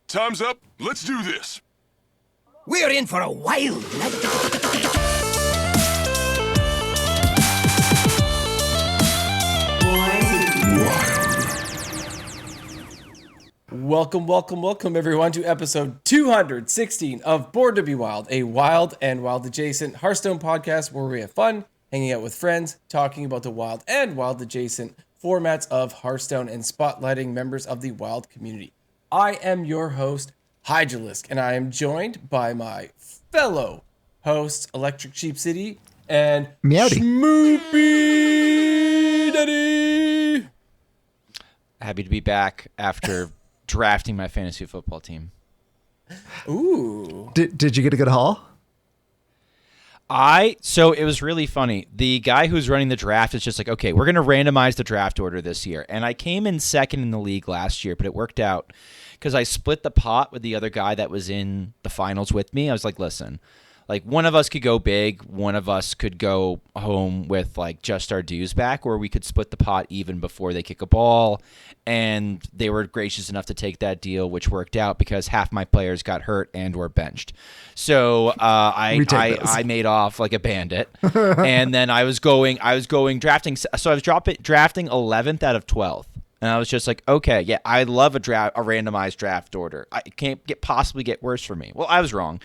Time's up. Let's do this. We're in for a wild Welcome, everyone, to episode 216 of Born to Be Wild, a wild and wild-adjacent Hearthstone podcast where we have fun, hanging out with friends, talking about the wild and wild-adjacent formats of Hearthstone, and spotlighting members of the wild community. I am your host, Hydralisk, and I am joined by my fellow hosts, ElectricSheepCity and Schmoopydady. Happy to be back after drafting my fantasy football team. Ooh. Did you get a good haul? So it was really funny. The guy who's running the draft is just like, okay, we're going to randomize the draft order this year. And I came in second in the league last year, but it worked out because I split the pot with the other guy that was in the finals with me. I was like, listen, like one of us could go big, one of us could go home with like just our dues back, or we could split the pot even before they kick a ball. And they were gracious enough to take that deal, which worked out because half my players got hurt and were benched. So I made off like a bandit, and then I was going drafting. So I was drafting 11th out of 12th. And I was just like, okay, yeah, I love a randomized draft order. I can't possibly get worse for me. Well, I was wrong.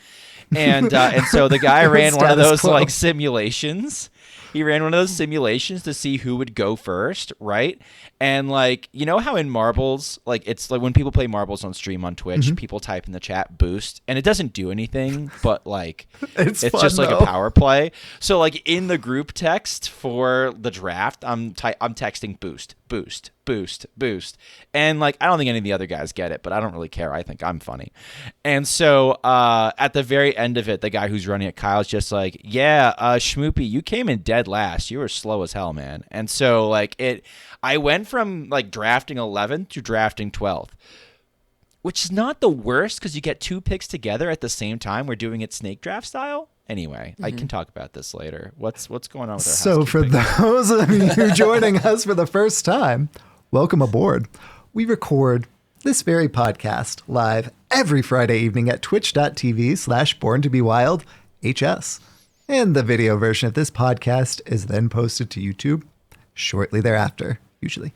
And so the guy ran one of those like simulations. He ran one of those simulations to see who would go first, right? And like, you know how in marbles, like it's like when people play marbles on stream on Twitch, people type in the chat boost, and it doesn't do anything, but like it's fun, just like a power play. So like in the group text for the draft, I'm texting boost, boost, boost, boost. And like I don't think any of the other guys get it, but I don't really care. I think I'm funny. And so at the very end of it, the guy who's running it, Kyle's just like, yeah, Schmoopy, you came in dead last. You were slow as hell, man. And so like I went from like drafting 11th to drafting 12th, which is not the worst because you get two picks together at the same time. We're doing it snake draft style. Anyway, I can talk about this later. What's going on with our So for those of you joining us for the first time, welcome aboard. We record this very podcast live every Friday evening at twitch.tv/borntobewildhs. And the video version of this podcast is then posted to YouTube shortly thereafter, usually.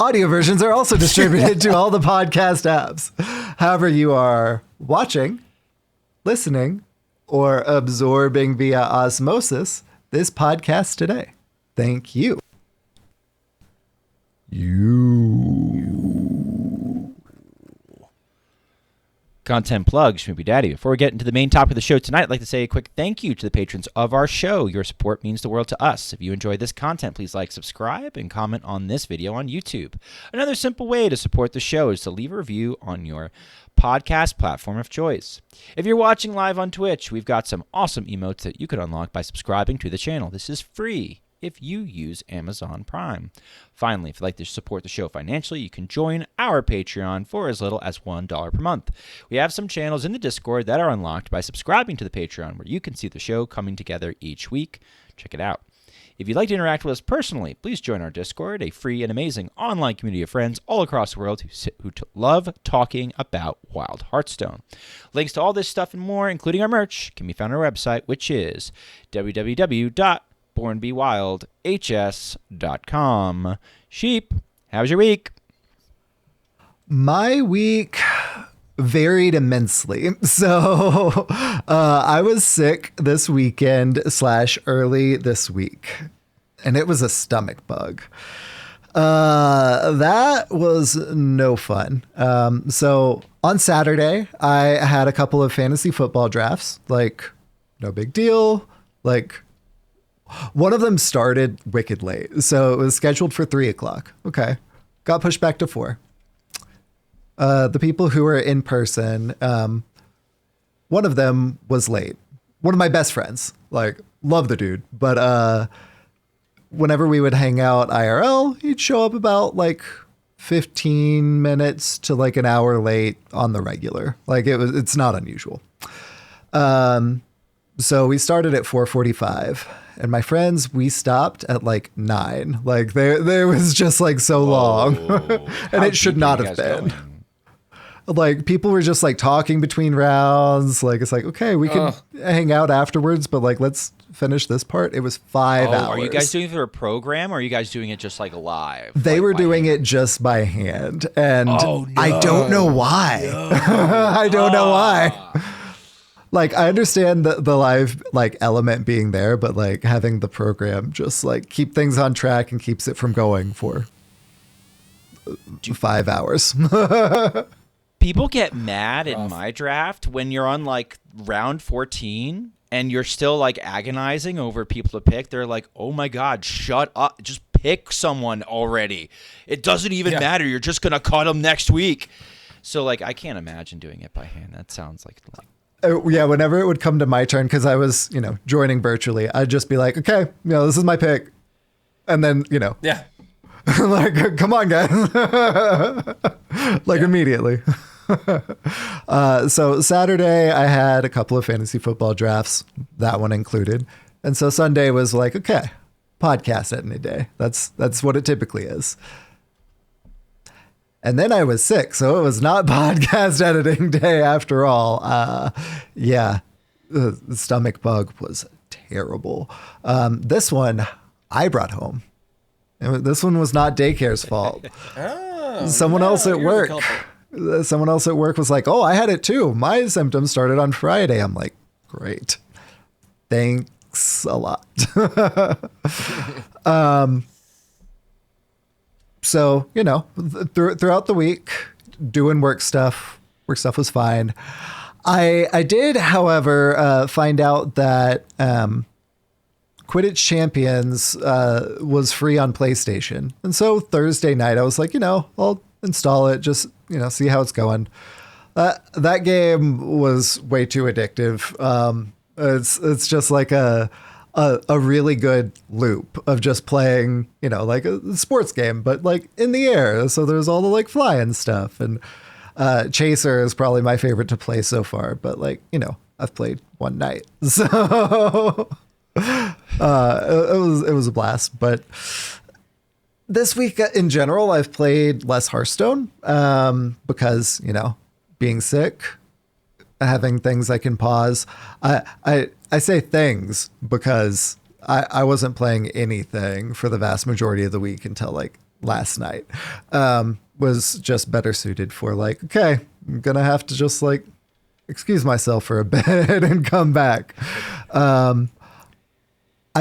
Audio versions are also distributed to all the podcast apps. However you are watching, listening, or absorbing via osmosis this podcast today. Thank you. Content plug, Schmoopydady. Before we get into the main topic of the show tonight, I'd like to say a quick thank you to the patrons of our show. Your support means the world to us. If you enjoyed this content, please like, subscribe, and comment on this video on YouTube. Another simple way to support the show is to leave a review on your podcast platform of choice. If you're watching live on Twitch, we've got some awesome emotes that you could unlock by subscribing to the channel. This is free if you use Amazon Prime. Finally, if you'd like to support the show financially, you can join our Patreon for as little as $1 per month. We have some channels in the Discord that are unlocked by subscribing to the Patreon, where you can see the show coming together each week. Check it out. If you'd like to interact with us personally, please join our Discord, a free and amazing online community of friends all across the world who love talking about Wild Hearthstone. Links to all this stuff and more, including our merch, can be found on our website, which is www.bornbewildhs.com. Sheep, how's your week? My week varied immensely. So I was sick this weekend / early this week, and it was a stomach bug. That was no fun. So on Saturday, I had a couple of fantasy football drafts, like no big deal. Like one of them started wicked late. So it was scheduled for 3:00. Okay. Got pushed back to 4. The people who were in person, one of them was late. One of my best friends, like, love the dude. But whenever we would hang out IRL, he'd show up about like 15 minutes to like an hour late on the regular. Like it's not unusual. So we started at 4:45, and my friends, we stopped at like 9. Like there was just like so long, and it should not have been. Like people were just like talking between rounds. Like it's like, okay, we can hang out afterwards, but like let's finish this part. It was 5 hours. Are you guys doing it through a program, or are you guys doing it just like live? They like, were by doing hand? it just by hand, and Oh, I don't know why. I don't know why. Like I understand the live like element being there, but like having the program just like keep things on track and keeps it from going for 5 hours. People get mad in my draft when you're on like round 14 and you're still like agonizing over people to pick. They're like, oh my God, shut up. Just pick someone already. It doesn't even matter. You're just going to cut them next week. So like, I can't imagine doing it by hand. That sounds like Yeah, whenever it would come to my turn, because I was, joining virtually, I'd just be like, okay, this is my pick. And then, Yeah. like, come on, guys. Immediately. So Saturday, I had a couple of fantasy football drafts, that one included. And so Sunday was like, okay, podcast editing day. That's what it typically is. And then I was sick, so it was not podcast editing day after all. The stomach bug was terrible. This one I brought home. This one was not daycare's fault. Someone else at work was like, oh, I had it too. My symptoms started on Friday. I'm like, great. Thanks a lot. So, throughout the week, doing work stuff was fine. I did, however, find out that Quidditch Champions was free on PlayStation. And so Thursday night, I was like, I'll install it, just, see how it's going. That game was way too addictive. It's just like a really good loop of just playing, like a sports game, but like in the air. So there's all the like flying stuff, and Chaser is probably my favorite to play so far, but like, I've played one night. So it was a blast. But this week in general, I've played less Hearthstone because, being sick, having things I can pause. I say things because I wasn't playing anything for the vast majority of the week until like last night. Was just better suited for like, okay, I'm gonna have to just like excuse myself for a bit and come back. I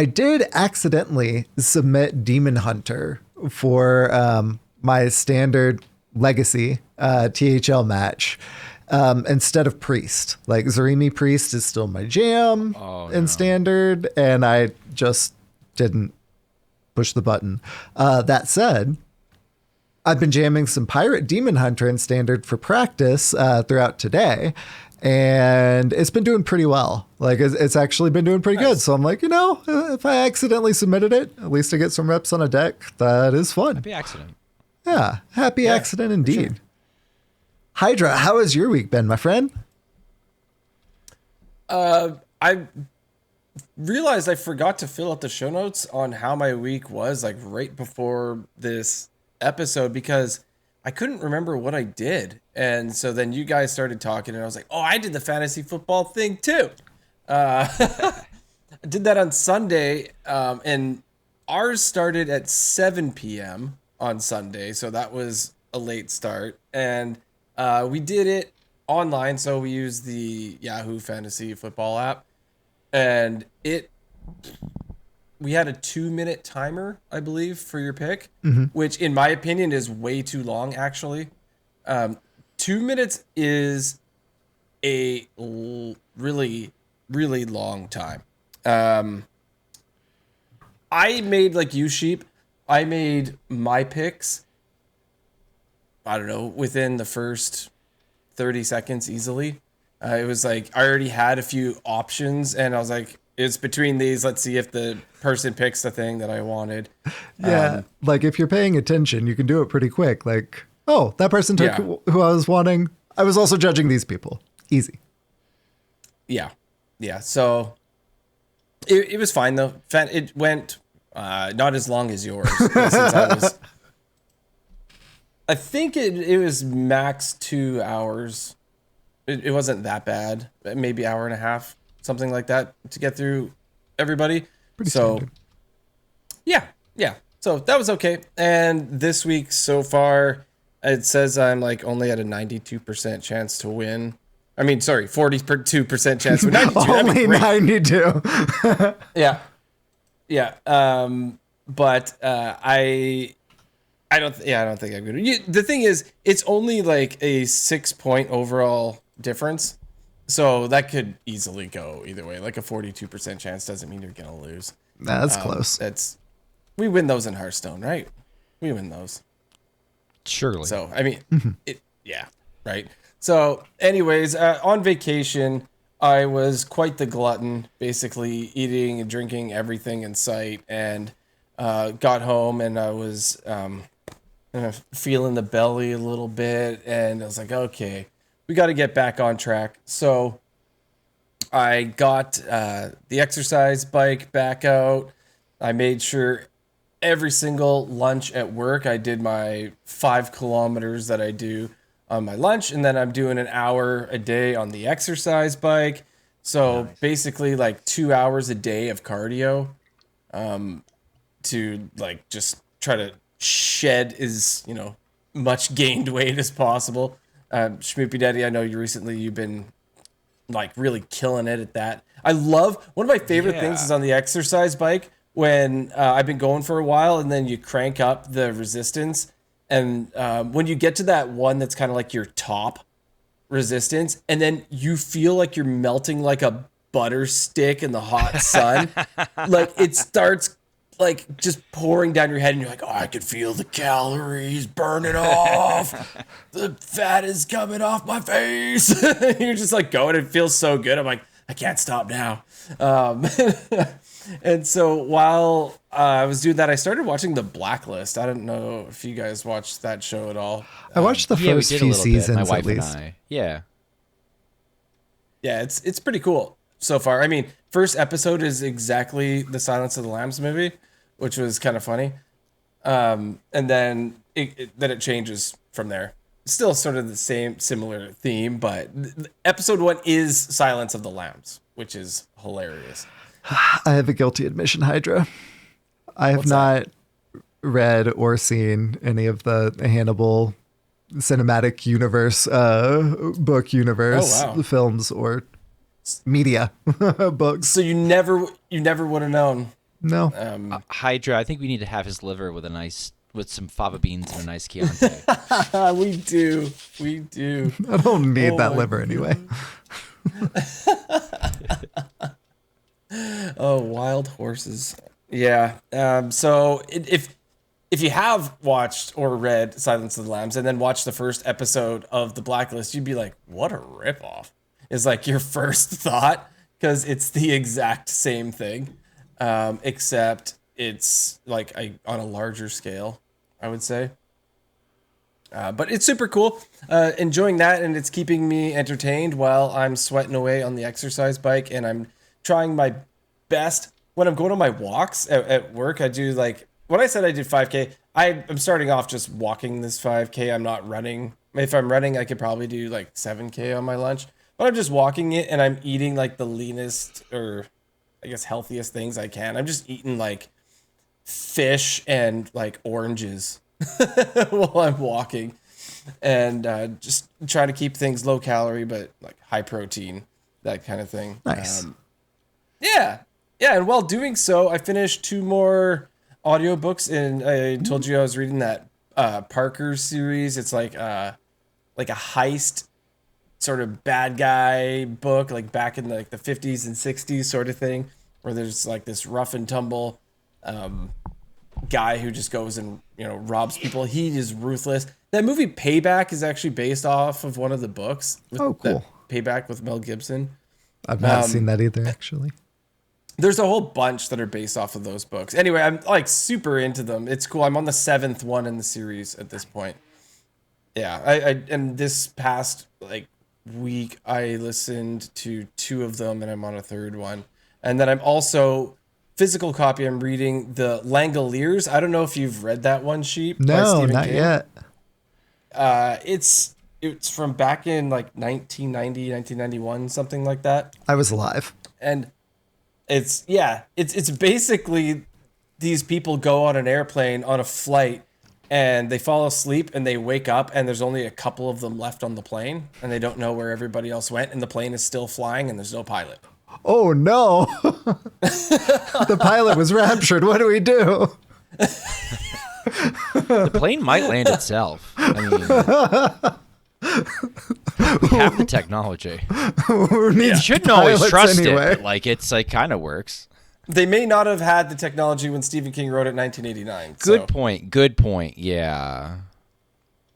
did accidentally submit Demon Hunter for my standard legacy THL match. Instead of Priest. Like Zarimi Priest is still my jam in standard, and I just didn't push the button. That said, I've been jamming some Pirate Demon Hunter in standard for practice throughout today, and it's been doing pretty well. Like it's actually been doing pretty good. So I'm like, if I accidentally submitted it, at least I get some reps on a deck. That is fun. happy accident. Yeah, happy accident indeed. Sure. Hydra, how has your week been, my friend? I realized I forgot to fill out the show notes on how my week was, like right before this episode, because I couldn't remember what I did. And so then you guys started talking, and I was like, oh, I did the fantasy football thing too. I did that on Sunday, and ours started at 7 p.m. on Sunday, so that was a late start. And we did it online, so we used the Yahoo Fantasy Football app, and we had a 2-minute timer, I believe, for your pick, which in my opinion is way too long, actually. 2 minutes is a really, really long time. I made, like you, Sheep, I made my picks, I don't know, within the first 30 seconds easily. It was like I already had a few options, and I was like, it's between these. Let's see if the person picks the thing that I wanted. Yeah, like if you're paying attention, you can do it pretty quick. Like, oh, that person took who I was wanting. I was also judging these people. Easy. Yeah. So it was fine, though. It went not as long as yours. Since I was... I think it was max 2 hours. It wasn't that bad. Maybe hour and a half, something like that, to get through everybody. Pretty so standard. yeah. So that was okay. And this week so far, it says I'm like only at a 92% chance to win. I mean, sorry, 42% chance to win. 92, Only 92. Yeah. But I don't think I'm gonna. The thing is, it's only like a 6-point overall difference, so that could easily go either way. Like a 42% chance doesn't mean you're gonna lose. That's close. We win those in Hearthstone, right? We win those. Surely. So I mean, right. So, anyways, on vacation, I was quite the glutton, basically eating and drinking everything in sight, and got home and I was feeling the belly a little bit, and I was like, okay, we got to get back on track. So I got the exercise bike back out. I made sure every single lunch at work, I did my 5 kilometers that I do on my lunch, and then I'm doing an hour a day on the exercise bike. So basically like 2 hours a day of cardio to like just try to shed as much gained weight as possible. Schmoopydady, I know you've been like really killing it at that. I love, one of my favorite things is on the exercise bike when I've been going for a while, and then you crank up the resistance, and when you get to that one that's kind of like your top resistance, and then you feel like you're melting like a butter stick in the hot sun. Like it starts like just pouring down your head, and you're like, oh, I can feel the calories burning off. The fat is coming off my face. You're just like going, it feels so good. I'm like, I can't stop now. And so while I was doing that, I started watching The Blacklist. I don't know if you guys watched that show at all. I watched the first few seasons, my wife at least. and I. Yeah. Yeah, it's pretty cool so far. I mean, first episode is exactly the Silence of the Lambs movie, which was kind of funny. And then it changes from there. Still sort of the same similar theme, but episode 1 is Silence of the Lambs, which is hilarious. I have a guilty admission, Hydra. I have not read or seen any of the Hannibal cinematic universe, book universe, films, or media books. So you never would have known. No. Hydra, I think we need to have his liver with some fava beans and a nice Chianti. We do. I don't need that liver anyway. Oh, wild horses. Yeah. So if you have watched or read Silence of the Lambs and then watched the first episode of The Blacklist, you'd be like, what a ripoff, is like your first thought, because it's the exact same thing, except it's like on a larger scale, I would say. But it's super cool. Enjoying that, and it's keeping me entertained while I'm sweating away on the exercise bike, and I'm trying my best when I'm going on my walks at work. I do like, when I said I did 5K, I'm starting off just walking this 5K. I'm not running. If I'm running, I could probably do like 7K on my lunch, but I'm just walking it, and I'm eating like the leanest, or I guess healthiest things I can. I'm just eating like fish and like oranges while I'm walking, and just trying to keep things low calorie, but like high protein, that kind of thing. Nice. Yeah. And while doing so, I finished 2 more audiobooks, and I told you I was reading that Parker series. It's like a heist sort of bad guy book, like back in like the 50s and 60s sort of thing, where there's like this rough and tumble guy who just goes and robs people. He is ruthless. That movie Payback is actually based off of one of the books. Oh, cool. Payback with Mel Gibson. I've not seen that either, actually. There's a whole bunch that are based off of those books. Anyway, I'm like super into them. It's cool. I'm on the 7th one in the series at this point. Yeah, I and this past like week I listened to 2 of them, and I'm on a 3rd one. And then I'm also physical copy. I'm reading The Langoliers. I don't know if you've read that one, Sheep. No, not yet. It's from back in like 1990, 1991, something like that. I was alive. And it's basically these people go on an airplane on a flight and they fall asleep and they wake up and there's only a couple of them left on the plane and they don't know where everybody else went and the plane is still flying and there's no pilot. Oh no. The pilot was raptured. What do we do? The plane might land itself. I mean, we have the technology. Who needs Shouldn't always pilots trust anyway? it, but like it's like kind of works. They may not have had the technology when Stephen King wrote it in 1989. Good point. Good point. Yeah.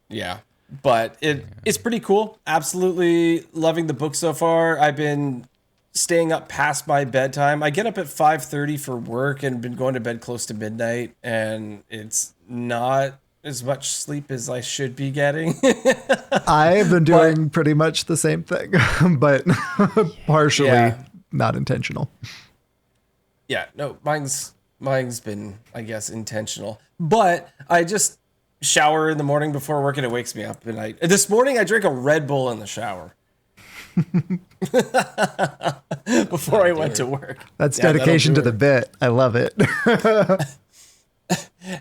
Yeah. But it's pretty cool. Absolutely loving the book so far. I've been staying up past my bedtime. I get up at 5:30 for work and been going to bed close to midnight, and it's not as much sleep as I should be getting. I've been doing pretty much the same thing, but partially not intentional. Yeah, no, mine's been, I guess, intentional. But I just shower in the morning before work and it wakes me up. And this morning I drank a Red Bull in the shower before I went to work. That's dedication to the bit. I love it.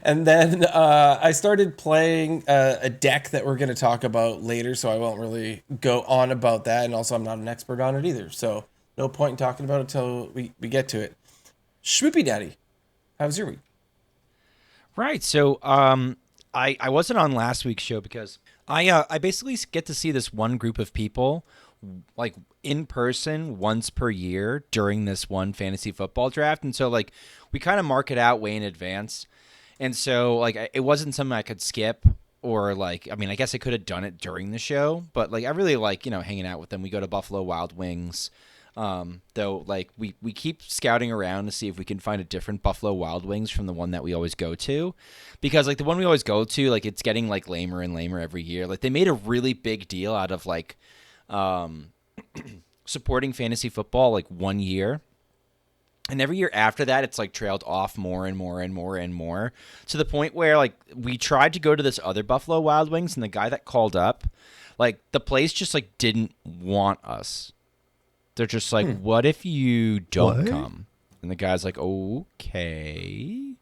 And then I started playing a deck that we're going to talk about later, so I won't really go on about that. And also, I'm not an expert on it either, so no point in talking about it until we get to it. Schmoopydady, how was your week? Right. So I wasn't on last week's show because I basically get to see this one group of people like in person once per year during this one fantasy football draft. And so like we kind of mark it out way in advance. And so like it wasn't something I could skip or like, I mean, I guess I could have done it during the show, but like I really like, hanging out with them. We go to Buffalo Wild Wings. Though like we keep scouting around to see if we can find a different Buffalo Wild Wings from the one that we always go to, because like the one we always go to, like it's getting like lamer and lamer every year. Like they made a really big deal out of like supporting fantasy football like 1 year, and every year after that it's like trailed off more and more and more and more, to the point where like we tried to go to this other Buffalo Wild Wings and the guy that called up, like the place just like didn't want us. They're just like, what if you don't come? And the guy's like, okay.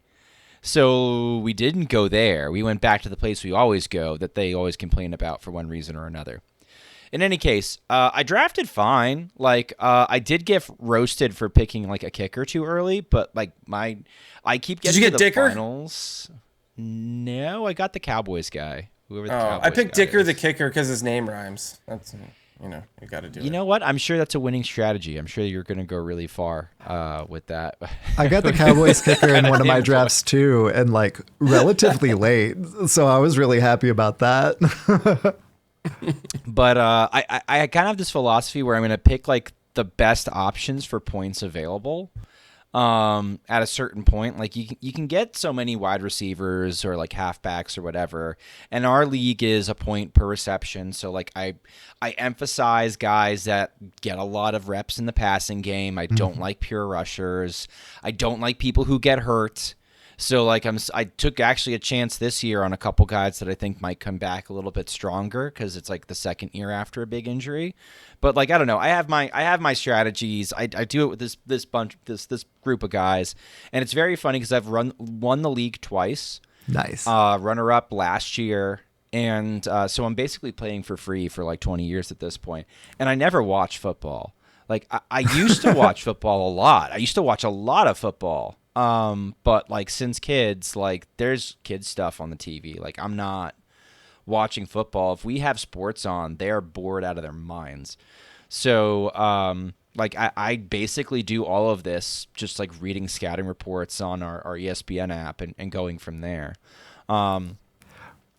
So we didn't go there. We went back to the place we always go that they always complain about for one reason or another. In any case, I drafted fine. Like, I did get roasted for picking like a kicker too early, but like I keep getting Did you to get the Dicker? finals. No, I got the Cowboys guy. Whoever the Cowboys I picked guy Dicker is. the kicker because his name rhymes. That's you got to do it. You know what? I'm sure that's a winning strategy. I'm sure you're going to go really far with that. I got the Cowboys kicker in one of my drafts too, and like relatively late. So I was really happy about that. But I kind of have this philosophy where I'm going to pick like the best options for points available. At a certain point, like you can get so many wide receivers or like halfbacks or whatever, and our league is a point per reception. So like I emphasize guys that get a lot of reps in the passing game. I don't like pure rushers. I don't like people who get hurt. So like I took actually a chance this year on a couple guys that I think might come back a little bit stronger because it's like the second year after a big injury. But like I don't know, I have my strategies. I do it with this group of guys, and it's very funny because I've won the league twice. Nice. Runner up last year, and so I'm basically playing for free for like 20 years at this point, and I never watch football. Like I used to watch football a lot. I used to watch a lot of football. But like since kids, like there's kids stuff on the TV. Like I'm not watching football. If we have sports on, they're bored out of their minds. So, like I basically do all of this just like reading scouting reports on our ESPN app and going from there.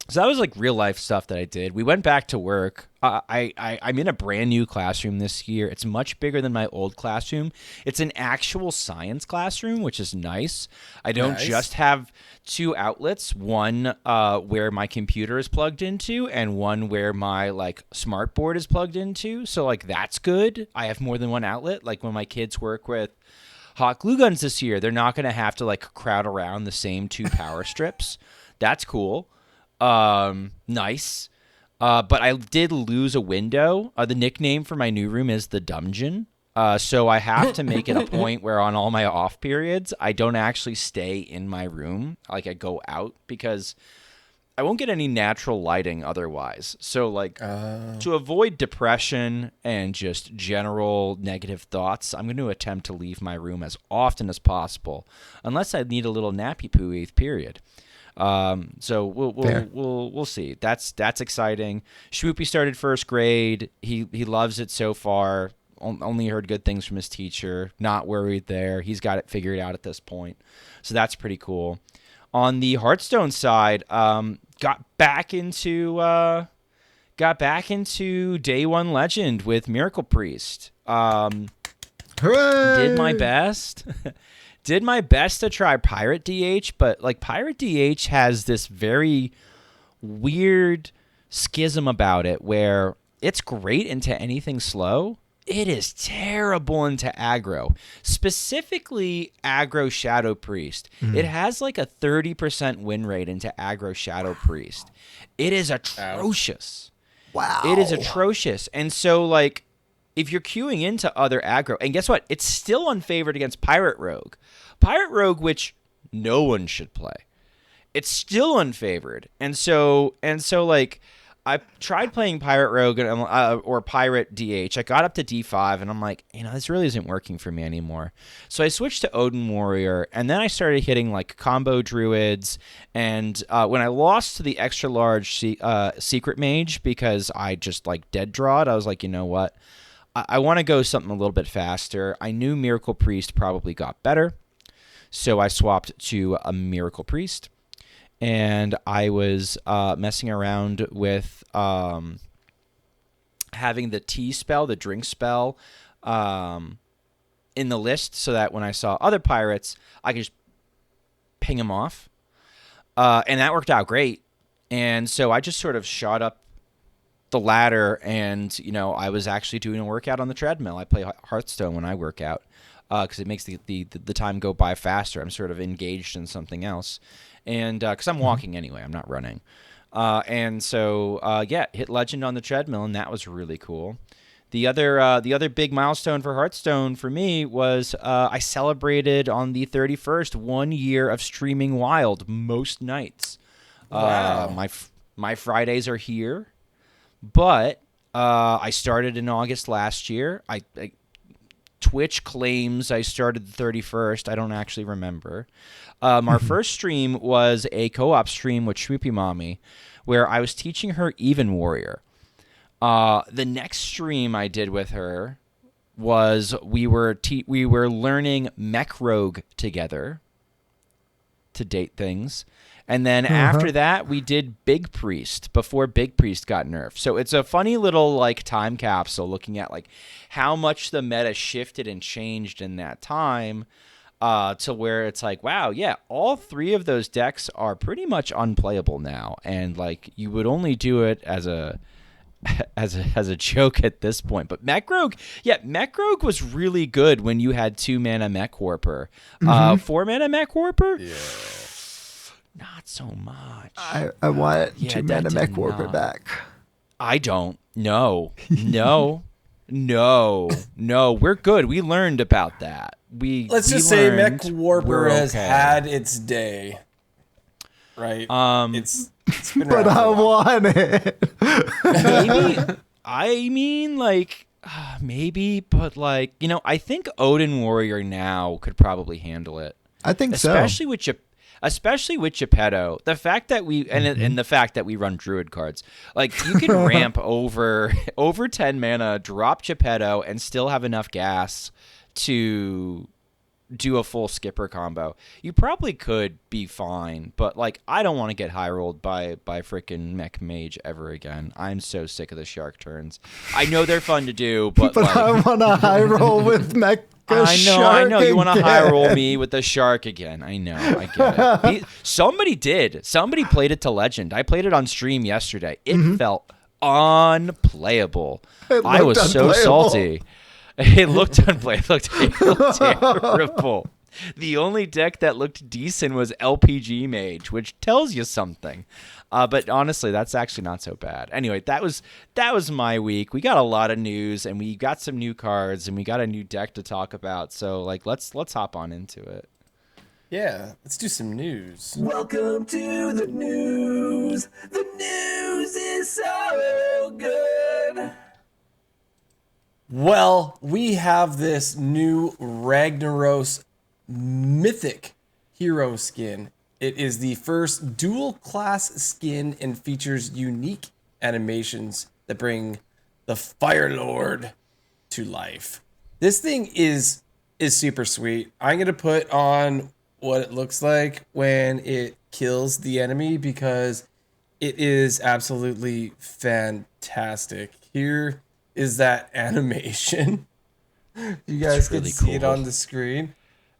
So that was like real life stuff that I did. We went back to work. I'm in a brand new classroom this year. It's much bigger than my old classroom. It's an actual science classroom, which is nice. I don't just have two outlets, one where my computer is plugged into and one where my like smart board is plugged into. So like that's good. I have more than one outlet. Like when my kids work with hot glue guns this year, they're not going to have to like crowd around the same two power strips. That's cool. Nice. But I did lose a window. The nickname for my new room is the Dungeon. So I have to make it a point where on all my off periods, I don't actually stay in my room. Like I go out because I won't get any natural lighting otherwise. So like to avoid depression and just general negative thoughts, I'm going to attempt to leave my room as often as possible, unless I need a little nappy poo 8th period. So we'll see. That's exciting. Schmoopy started 1st grade. He loves it so far. Only heard good things from his teacher. Not worried there. He's got it figured out at this point. So that's pretty cool. On the Hearthstone side, got back into Day 1 Legend with Miracle Priest. Hooray! Did my best. Did my best to try Pirate DH, but like Pirate DH has this very weird schism about it where it's great into anything slow. It is terrible into aggro, specifically aggro Shadow Priest. It has like a 30% win rate into aggro Shadow Priest. It is atrocious. Wow. It is atrocious. And so like if you're queuing into other aggro, and guess what? It's still unfavored against Pirate Rogue. Pirate Rogue, which no one should play. It's still unfavored. And so like I tried playing Pirate Rogue or Pirate DH. I got up to D5, and I'm like, this really isn't working for me anymore. So I switched to Odin Warrior, and then I started hitting like combo Druids. And when I lost to the extra large Secret Mage because I just like dead drawed, I was like, you know what? I want to go something a little bit faster. I knew Miracle Priest probably got better, so I swapped to a Miracle Priest. And I was messing around with having the tea spell, the drink spell, in the list so that when I saw other pirates, I could just ping them off. And that worked out great. And so I just sort of shot up the ladder, and I was actually doing a workout on the treadmill. I play Hearthstone when I work out because it makes the time go by faster. I'm sort of engaged in something else. And because I'm walking anyway, I'm not running. And so, hit Legend on the treadmill, and that was really cool. The other big milestone for Hearthstone for me was I celebrated on the 31st 1 year of streaming Wild most nights. Wow. My Fridays are here, but I started in August last year. Twitch claims I started the 31st. I don't actually remember. Our first stream was a co-op stream with Shmoopy Mommy, where I was teaching her Even Warrior. The next stream I did with her was we were learning Mech Rogue together to date things. And then after that, we did Big Priest before Big Priest got nerfed. So it's a funny little like time capsule looking at like how much the meta shifted and changed in that time to where it's like, wow, yeah, all 3 of those decks are pretty much unplayable now. And like you would only do it as a joke at this point. But Mech Rogue was really good when you had 2 mana Mech Warper. 4 mana Mech Warper? Yeah. Not so much. I want 2 mana Mech Warper back. I don't. No. We're good. We learned about that. Let's just say Mech Warper has had its day. Right? It's been But I want it. Maybe, but like, I think Odin Warrior now could probably handle it. I think Especially with Geppetto, the fact that we and the fact that we run Druid cards, like you can ramp over 10 mana, drop Geppetto, and still have enough gas to do a full skipper combo. You probably could be fine, but like I don't want to get high rolled by freaking Mech Mage ever again. I'm so sick of the shark turns. I know they're fun to do, but like, I want to high roll with Mech. I know. You want to high roll me with the shark again. I know. I get it. Somebody did. Somebody played it to Legend. I played it on stream yesterday. It felt unplayable. I was so salty. It looked unplayable. It looked terrible. The only deck that looked decent was LPG Mage, which tells you something. But honestly, that's actually not so bad. Anyway, that was my week. We got a lot of news, and we got some new cards, and we got a new deck to talk about. So like, let's hop on into it. Yeah, let's do some news. Welcome to the news. The news is so good. Well, we have this new Ragnaros Mythic Hero skin. It is the first dual class skin and features unique animations that bring the Fire Lord to life. This thing is super sweet. I'm going to put on what it looks like when it kills the enemy because it is absolutely fantastic. Here is that animation. You guys can see it on the screen.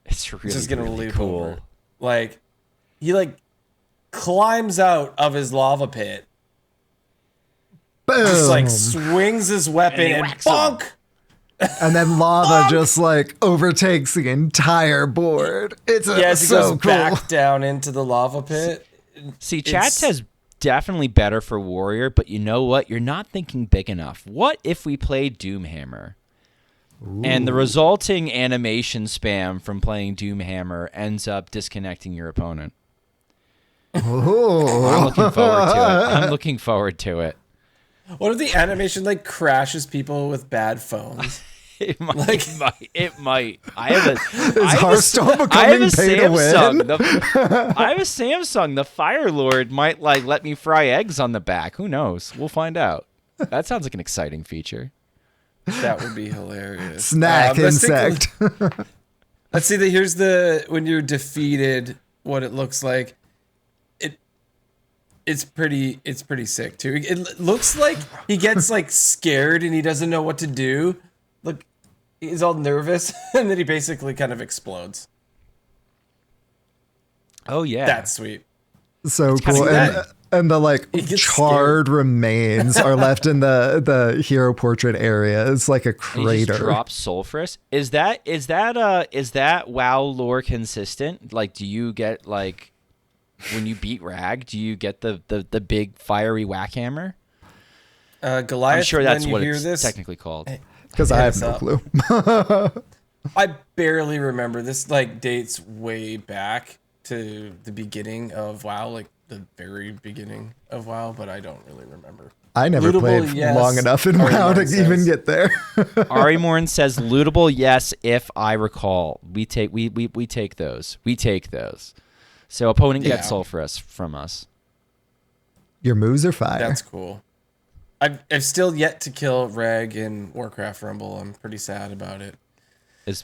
It's really, just gonna really leap cool. over. Like, he like climbs out of his lava pit, Boom. just like swings his weapon and bonk. And then lava just like overtakes the entire board. It's Yes, he so goes cool. back down into the lava pit. See, chat says definitely better for Warrior, but you know what? You're not thinking big enough. What if we played Doomhammer? And the resulting animation spam from playing Doomhammer ends up disconnecting your opponent. Oh. I'm looking forward to it. I'm looking forward to it. What if the animation like crashes people with bad phones? It might. Like- It might. I have a. Is Hearthstone becoming pay to win? I have a Samsung. The Fire Lord might like let me fry eggs on the back. Who knows? We'll find out. That sounds like an exciting feature. That would be hilarious. Snack insect. Let's see that. Here's the when you're defeated. What it looks like. It's pretty sick too. It looks like he gets like scared and he doesn't know what to do. Look, he's all nervous and then he basically kind of explodes. Oh yeah, That's sweet. So kinda cool. sad. And the like He gets charred remains are left in the hero portrait area. It's like a He crater. just drops Sulfurous. Is that WoW lore consistent? Like, do you get like when you beat Rag? Do you get the big fiery whack hammer? Goliath. I'm sure that's when you what hear it's this, technically called. Because I have Heads no up. clue. I barely remember this. Like dates way back to the beginning of WoW, like the very beginning of WoW, but I don't really remember. I never Lootable, played yes. long enough in Ari WoW to Morn even says. get there. Ari Morn says lootable, yes, if I recall. We take those. We take those. So opponent gets Yeah. Sulfurous from us. Your moves are fire. That's cool. I've still yet to kill Reg in Warcraft Rumble. I'm pretty sad about it. Is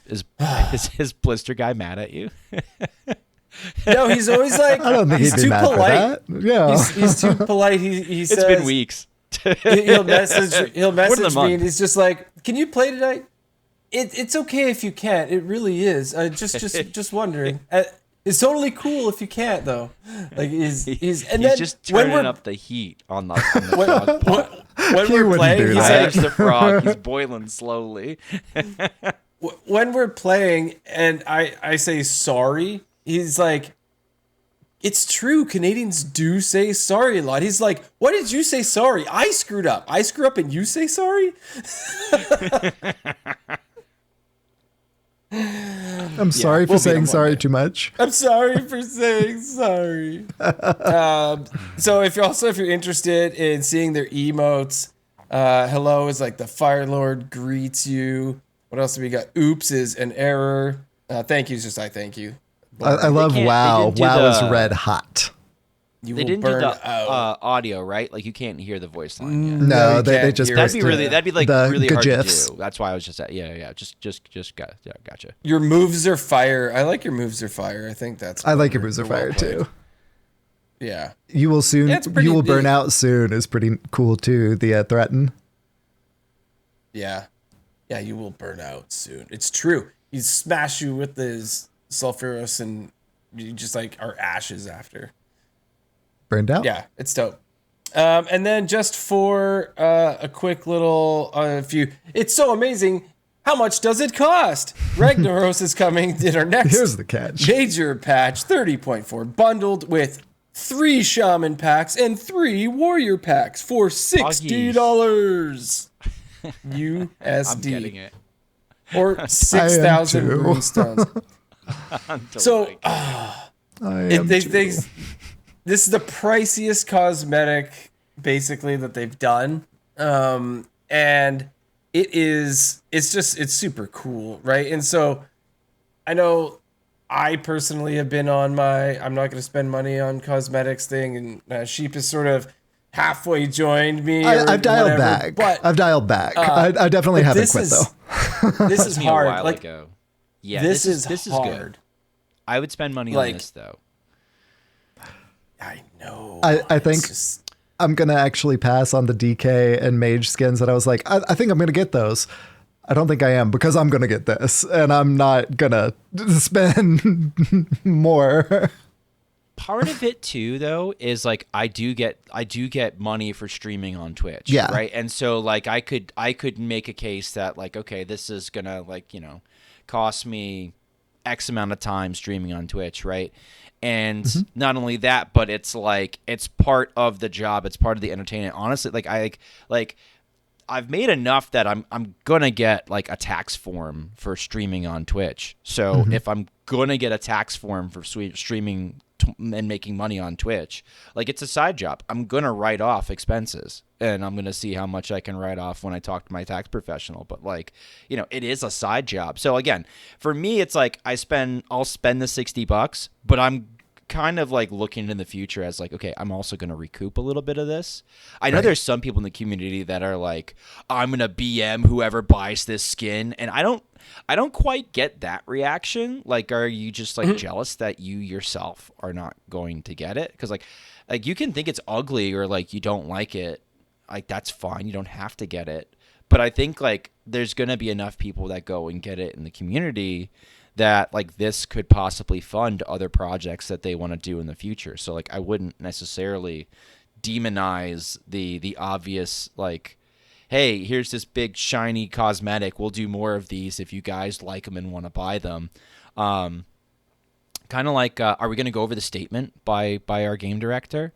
his blister guy mad at you? No, he's always like, I don't think he's he'd be too mad polite. for that. Yeah. He's too polite. He says, It's been weeks. He'll message More than a me, month. and he's just like, "Can you play tonight?" It's okay if you can't. It really is. Just wondering. It's totally cool if you can't though. Like he's and then just when turning we're up the heat on the frog pot. when He we're wouldn't playing, do he's that. like, He's the frog. He's boiling slowly. when we're playing and I say sorry, he's like, it's true. Canadians do say sorry a lot. He's like, why did you say sorry? I screwed up. I screw up and you say sorry? I'm sorry for we'll beat him saying one sorry day. too much. I'm sorry for saying sorry. So if you're interested in seeing their emotes, hello is like the Fire Lord greets you. What else do we got? Oops is an error. Thank you is just I thank you. I love can't- they WoW. didn't do WoW is the- red hot. You They will didn't do burn the out. audio, right? Like you can't hear the voice line yet. No, you they can't just hear That'd it. be really like the really hard GIFs. to do. That's why I was just gotcha. Your moves are fire. I like your moves are fire. I think that's. I like your clever. moves are They're well fire played. too. Yeah. You will soon. Yeah, it's pretty You will burn neat. out soon is pretty cool too. The threaten. Yeah. Yeah, you will burn out soon. It's true. He smash you with his sulfurous and you just like are ashes after. Burned out. Yeah, it's dope. And then just for a quick little few, it's so amazing. How much does it cost? Ragnaros is coming in our next Here's the catch. major patch 30.4, bundled with 3 shaman packs and 3 warrior packs for $60 USD. I'm getting it. Or 6,000 too. runestones. So This this is the priciest cosmetic basically that they've done. And it's super cool, right? And so I know I personally have been on I'm not going to spend money on cosmetics thing, and Sheep has sort of halfway joined me. I've dialed whatever, back. But I've dialed back. I definitely haven't quit though. This is Me a hard. while Like, ago. Yeah, this is hard. good. I would spend money Like- on this though. I know. I think It's just- I'm gonna actually pass on the DK and mage skins that I was like, I think I'm gonna get those. I don't think I am, because I'm gonna get this, and I'm not gonna spend more. Part of it too, though, is like I do get money for streaming on Twitch. Yeah. Right. And so like I could make a case that like, okay, this is gonna like, cost me X amount of time streaming on Twitch, right? And not only that, but it's like it's part of the job, it's part of the entertainment. Honestly, like I've made enough that I'm gonna get like a tax form for streaming on Twitch. So if I'm gonna get a tax form for streaming and making money on Twitch, like it's a side job. I'm gonna write off expenses, and I'm gonna see how much I can write off when I talk to my tax professional. But like, it is a side job. So again, for me, it's like I'll spend the $60, but I'm kind of like looking in the future as like, okay, I'm also going to recoup a little bit of this. I know there's some people in the community that are like, I'm going to BM whoever buys this skin. And I don't quite get that reaction. Like, are you just like jealous that you yourself are not going to get it? Because like you can think it's ugly or like you don't like it. Like, that's fine. You don't have to get it. But I think like there's going to be enough people that go and get it in the community that like this could possibly fund other projects that they want to do in the future. So like I wouldn't necessarily demonize the obvious like, hey, here's this big shiny cosmetic. We'll do more of these if you guys like them and want to buy them. Kind of like, are we going to go over the statement by our game director?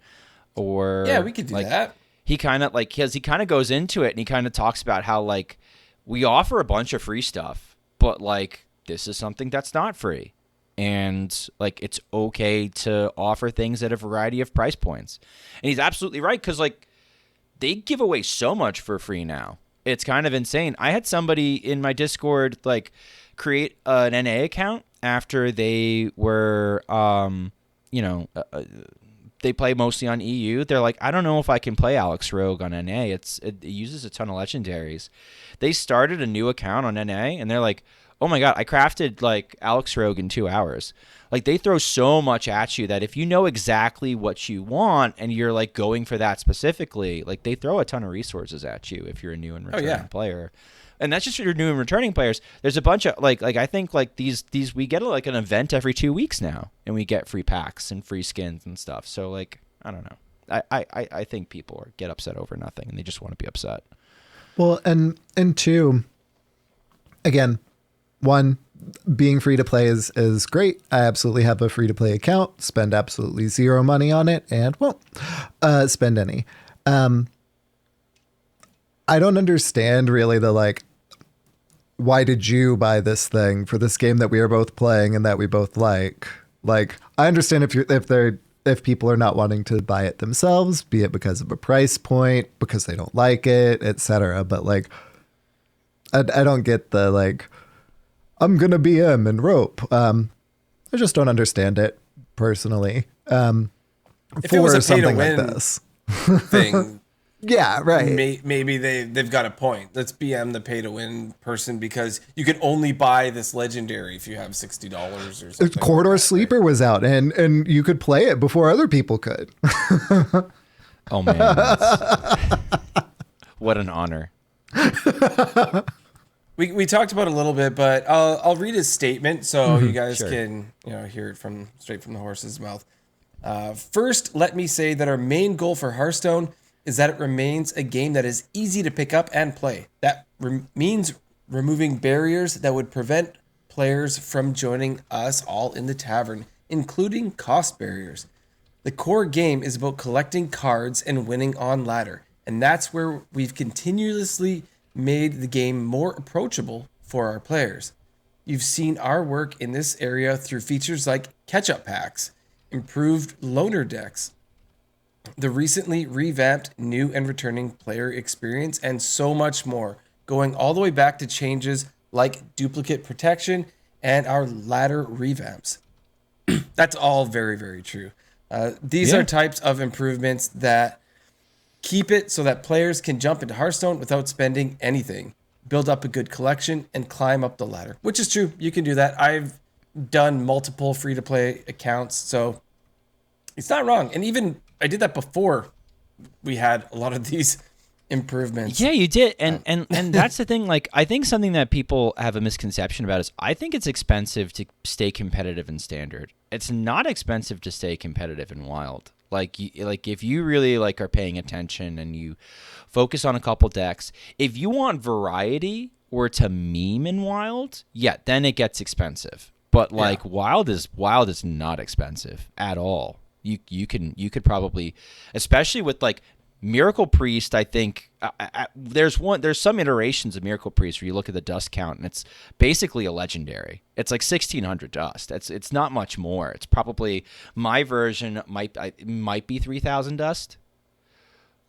Or yeah, we could do that. He kind of like he kind of goes into it and he kind of talks about how like we offer a bunch of free stuff, but like this is something that's not free. And like it's okay to offer things at a variety of price points. And he's absolutely right, because like they give away so much for free now. It's kind of insane. I had somebody in my Discord like create an NA account after they were they play mostly on EU. They're like, I don't know if I can play ElectricSheepCity on NA. It uses a ton of legendaries. They started a new account on NA and they're like, oh my God, I crafted like ElectricSheepCity in 2 hours. Like they throw so much at you that if you know exactly what you want and you're like going for that specifically, like they throw a ton of resources at you if you're a new and returning player. And that's just for your new and returning players. There's a bunch of like I think like these we get like an event every 2 weeks now, and we get free packs and free skins and stuff. So like I don't know. I think people get upset over nothing and they just want to be upset. Well, and two, again, one, being free to play is great. I absolutely have a free to play account, spend absolutely zero money on it, and won't spend any. I don't understand really the like, why did you buy this thing for this game that we are both playing and that we both like? Like, I understand if people are not wanting to buy it themselves, be it because of a price point, because they don't like it, etc. But like, I don't get the like, I'm gonna BM and rope. I just don't understand it personally. If it was a pay to something win like this thing, yeah, right. maybe they've got a point. Let's BM the pay to win person because you can only buy this legendary if you have $60 or something. Corridor like that, Sleeper was out, and you could play it before other people could. Oh man, what an honor. We talked about it a little bit, but I'll read his statement so you guys can hear it straight from the horse's mouth. First, let me say that our main goal for Hearthstone is that it remains a game that is easy to pick up and play. That means removing barriers that would prevent players from joining us all in the tavern, including cost barriers. The core game is about collecting cards and winning on ladder, and that's where we've continuously made the game more approachable for our players. You've seen our work in this area through features like catch-up packs, improved loner decks, the recently revamped new and returning player experience, and so much more, going all the way back to changes like duplicate protection and our ladder revamps. That's all very, very true. These are types of improvements that keep it so that players can jump into Hearthstone without spending anything, build up a good collection, and climb up the ladder, which is true. You can do that. I've done multiple free-to-play accounts, so it's not wrong. And even I did that before we had a lot of these improvements. Yeah, you did. And that's the thing. Like, I think something that people have a misconception about is I think it's expensive to stay competitive in Standard. It's not expensive to stay competitive in Wild. Like if you really like are paying attention and you focus on a couple decks, if you want variety or to meme in Wild, yeah, then it gets expensive. But like Wild is not expensive at all. You could probably, especially with like Miracle Priest, I think there's some iterations of Miracle Priest where you look at the dust count and it's basically a legendary. It's like 1,600 dust. It's not much more. It's probably my version might be 3,000 dust.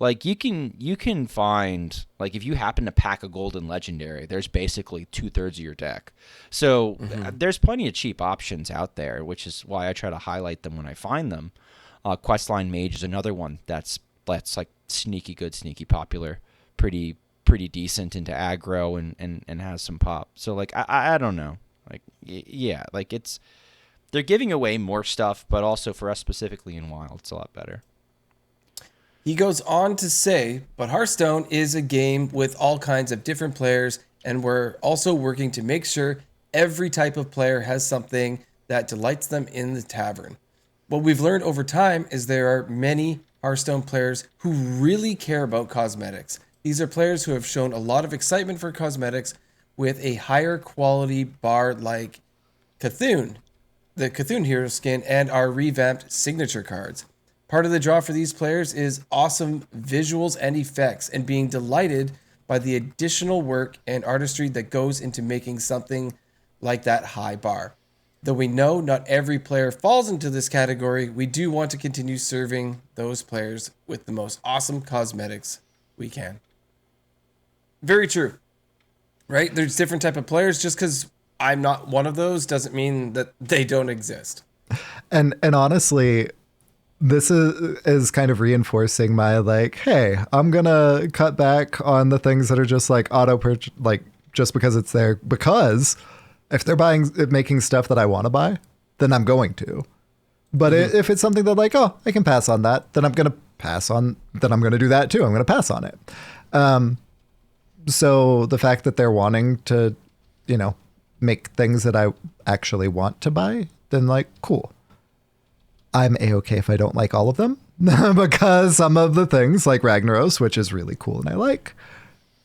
Like you can find, like, if you happen to pack a golden legendary, there's basically 2/3 of your deck. So there's plenty of cheap options out there, which is why I try to highlight them when I find them. Questline Mage is another one that's like sneaky good, sneaky popular, pretty decent into aggro and has some pop. So like I don't know, like yeah, like they're giving away more stuff, but also for us specifically in Wild, it's a lot better. He goes on to say, but Hearthstone is a game with all kinds of different players, and we're also working to make sure every type of player has something that delights them in the tavern. What we've learned over time is there are many Hearthstone players who really care about cosmetics. These are players who have shown a lot of excitement for cosmetics with a higher quality bar like Cthulhu, the Cthulhu hero skin, and our revamped signature cards. Part of the draw for these players is awesome visuals and effects and being delighted by the additional work and artistry that goes into making something like that high bar. Though we know not every player falls into this category, we do want to continue serving those players with the most awesome cosmetics we can. Very true, right? There's different type of players. Just because I'm not one of those doesn't mean that they don't exist. And honestly, this is kind of reinforcing my like, hey, I'm gonna cut back on the things that are just like auto purchase, like just because it's there. Because if they're making stuff that I want to buy, then I'm going to. But if it's something that like, oh, I can pass on that, then I'm gonna pass on. Then I'm gonna do that too. I'm gonna pass on it. So the fact that they're wanting to, make things that I actually want to buy, then like, cool. I'm A-okay if I don't like all of them, because some of the things like Ragnaros, which is really cool and I like,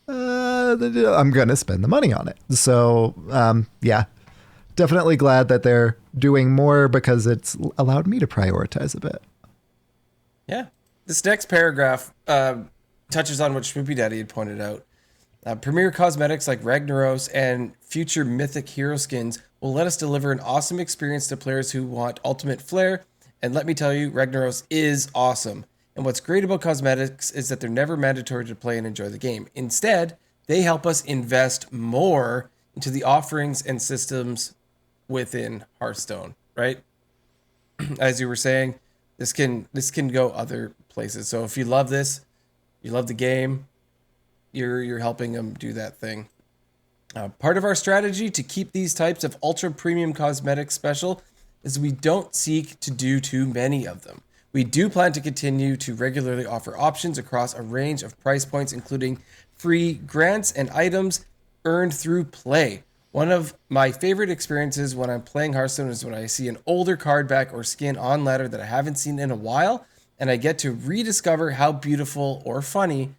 I'm going to spend the money on it. So, yeah, definitely glad that they're doing more because it's allowed me to prioritize a bit. Yeah. This next paragraph touches on what Schmoopydady had pointed out. Premier cosmetics like Ragnaros and future mythic hero skins will let us deliver an awesome experience to players who want ultimate flair. And let me tell you, Ragnaros is awesome. And what's great about cosmetics is that they're never mandatory to play and enjoy the game. Instead, they help us invest more into the offerings and systems within Hearthstone, right? As you were saying, this can go other places. So if you love this, you love the game, you're helping them do that thing. Part of our strategy to keep these types of ultra premium cosmetics special is we don't seek to do too many of them. We do plan to continue to regularly offer options across a range of price points, including free grants and items earned through play. One of my favorite experiences when I'm playing Hearthstone is when I see an older card back or skin on ladder that I haven't seen in a while, and I get to rediscover how beautiful or funny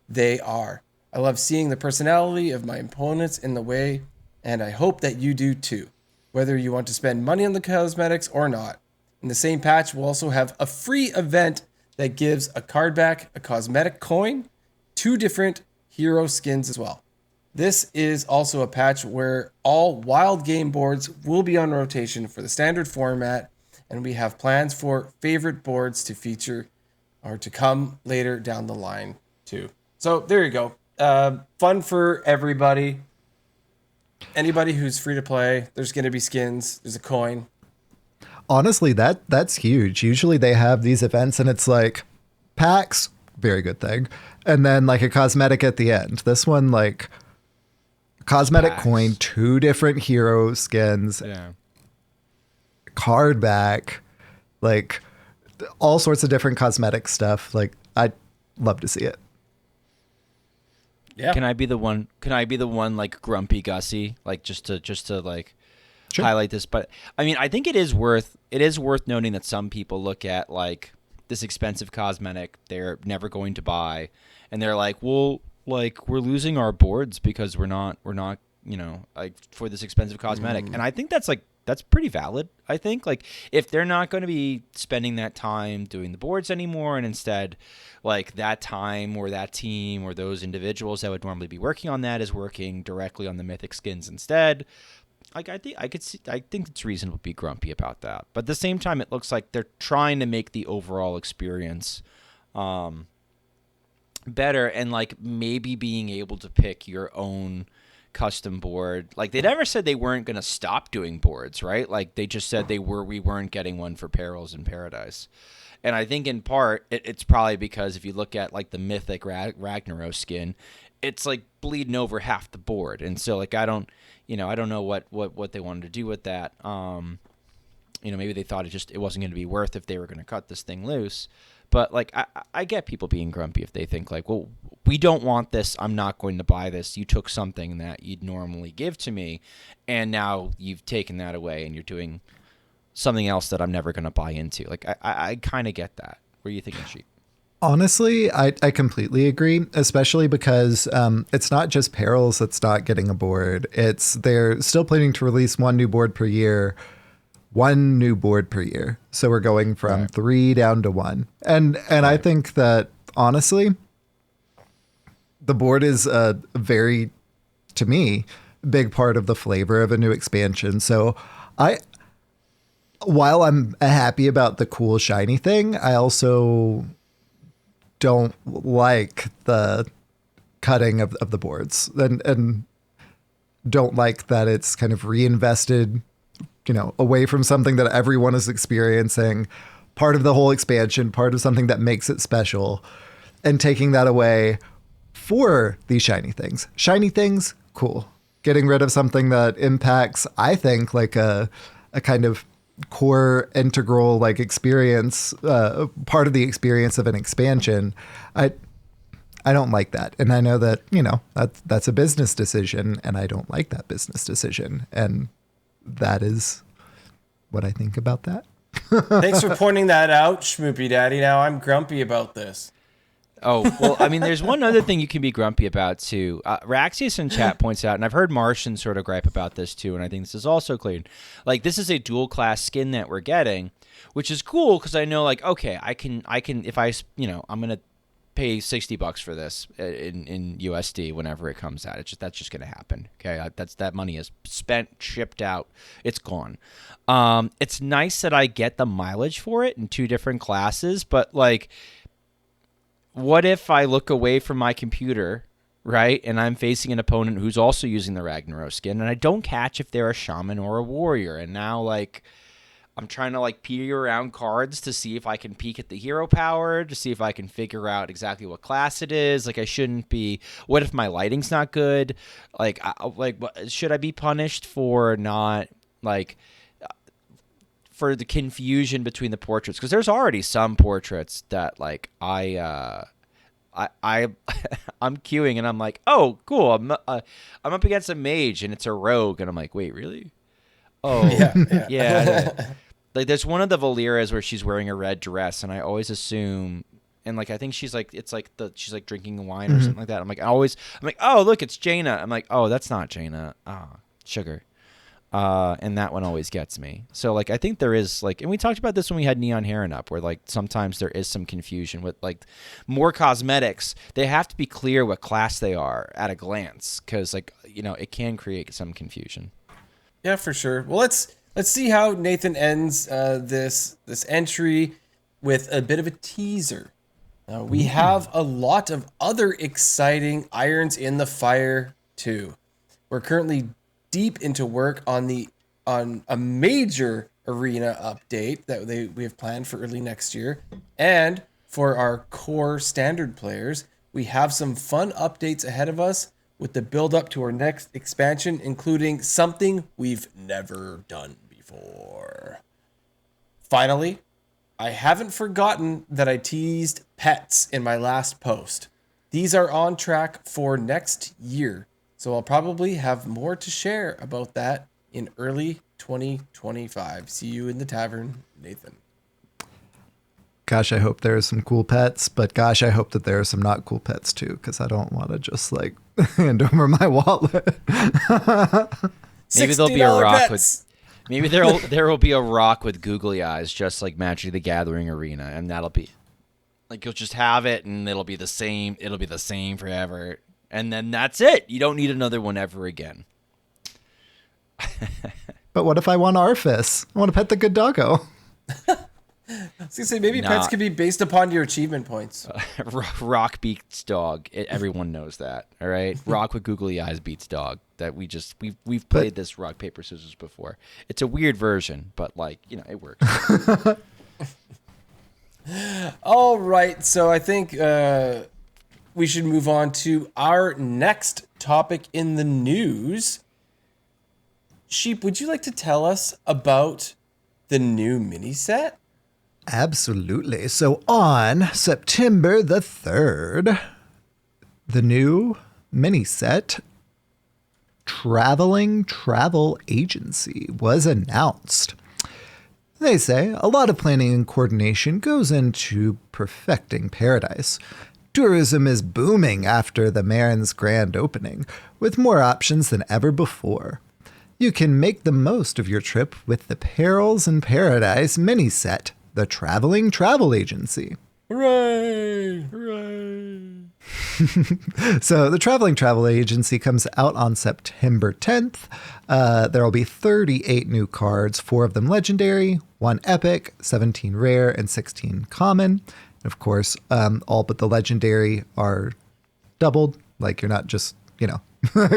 they are. I love seeing the personality of my opponents in the way, and I hope that you do too, whether you want to spend money on the cosmetics or not. In the same patch, we'll also have a free event that gives a card back, a cosmetic coin, 2 different hero skins as well. This is also a patch where all wild game boards will be on rotation for the standard format, and we have plans for favorite boards to feature or to come later down the line too. So there you go. Fun for everybody. Anybody who's free to play, there's going to be skins. There's a coin. Honestly, that's huge. Usually they have these events and it's like packs, very good thing, and then like a cosmetic at the end. This one, like cosmetic Packs. coin, 2 different hero skins, card back, like all sorts of different cosmetic stuff. Like I'd love to see it. Yeah. Can I be the one? Can I be the one like grumpy Gussie, like just to like Sure. highlight this? But I mean, I think it is worth noting that some people look at like this expensive cosmetic they're never going to buy, and they're like, well, like we're losing our boards because we're not like for this expensive cosmetic, and I think that's pretty valid. I think like if they're not going to be spending that time doing the boards anymore, and instead like that time or that team or those individuals that would normally be working on that is working directly on the mythic skins instead, like I think it's reasonable to be grumpy about that. But at the same time, it looks like they're trying to make the overall experience better, and like maybe being able to pick your own custom board. Like they never said they weren't going to stop doing boards, right? Like they just said we weren't getting one for Perils in Paradise. And I think in part it's probably because if you look at like the mythic Ragnaros skin, it's like bleeding over half the board. And so like I don't know what they wanted to do with that. Maybe they thought it wasn't going to be worth if they were going to cut this thing loose. But like I get people being grumpy if they think like, well, we don't want this. I'm not going to buy this. You took something that you'd normally give to me, and now you've taken that away, and you're doing something else that I'm never going to buy into. Like I kind of get that. What are you thinking, Sheep? Honestly, I completely agree, especially because it's not just Perils that's not getting a board. They're still planning to release 1 new board per year. 1 new board per year. So we're going from 3 down to 1. And I think that honestly, the board is a very, to me, big part of the flavor of a new expansion. So while I'm happy about the cool shiny thing, I also don't like the cutting of the boards and don't like that it's kind of reinvested away from something that everyone is experiencing, part of the whole expansion, part of something that makes it special, and taking that away for these shiny things. Shiny things, cool. Getting rid of something that impacts, I think, like a kind of core integral like experience, part of the experience of an expansion. I don't like that. And I know that, that's a business decision, and I don't like that business decision. And that is what I think about that. Thanks for pointing that out, Schmoopydady. Now I'm grumpy about this. Oh, well, I mean, there's one other thing you can be grumpy about, too. Raxius in chat points out, and I've heard Martian sort of gripe about this, too, and I think this is also clear. Like, this is a dual-class skin that we're getting, which is cool because I know, like, okay, I can if I'm going to pay $60 for this in USD whenever it comes out. That's just going to happen. Okay, that money is spent, shipped out, it's gone. It's nice that I get the mileage for it in 2 different classes, but like, what if I look away from my computer, right, and I'm facing an opponent who's also using the Ragnaros skin, and I don't catch if they're a shaman or a warrior, and now like I'm trying to like peer around cards to see if I can peek at the hero power, to see if I can figure out exactly what class it is. Like I shouldn't be. What if my lighting's not good? Like should I be punished for not like for the confusion between the portraits? Because there's already some portraits that like I'm queuing and I'm like, oh cool, I'm up against a mage and it's a rogue and I'm like, wait, really? Oh yeah. Like there's one of the Valiras where she's wearing a red dress, and I always assume and like I think she's like she's like drinking wine or something like that. I'm like, oh look, it's Jaina. I'm like, oh, that's not Jaina. Sugar. And that one always gets me. So like I think there is like, and we talked about this when we had Neon Heron up, where like sometimes there is some confusion with like more cosmetics. They have to be clear what class they are at a glance, because like it can create some confusion. Yeah, for sure. Well, let's see how Nathan ends this entry with a bit of a teaser. We have a lot of other exciting irons in the fire too. We're currently deep into work on a major arena update that we have planned for early next year, and for our core standard players, we have some fun updates ahead of us with the build up to our next expansion, including something we've never done before. Finally, I haven't forgotten that I teased pets in my last post. These are on track for next year, so I'll probably have more to share about that in early 2025. See you in the tavern, Nathan. Gosh, I hope there are some cool pets, but gosh, I hope that there are some not cool pets too, because I don't want to just like hand over my wallet. Maybe there'll be a rock pets. Maybe there will be a rock with googly eyes, just like Magic the Gathering arena, and that'll be like, you'll just have it, and it'll be the same. It'll be the same forever, and then that's it. You don't need another one ever again. But what if I want Arfis? I want to pet the good doggo. I was gonna say maybe pets could be based upon your achievement points. Rock beats dog. Everyone knows that. All right, rock with googly eyes beats dog. That we've played this rock paper scissors before. It's a weird version, but like it works. All right, so I think we should move on to our next topic in the news. Sheep, would you like to tell us about the new mini set? Absolutely. So on September the 3rd, the new mini set Traveling Travel Agency was announced. They say a lot of planning and coordination goes into perfecting paradise. Tourism is booming after the Marin's grand opening, with more options than ever before. You can make the most of your trip with the Perils in Paradise mini set, the Traveling Travel Agency. Hooray! Hooray! So the Traveling Travel Agency comes out on September 10th. There will be 38 new cards, 4 of them legendary, 1 epic, 17 rare, and 16 common. Of course, all but the legendary are doubled. Like you're not just,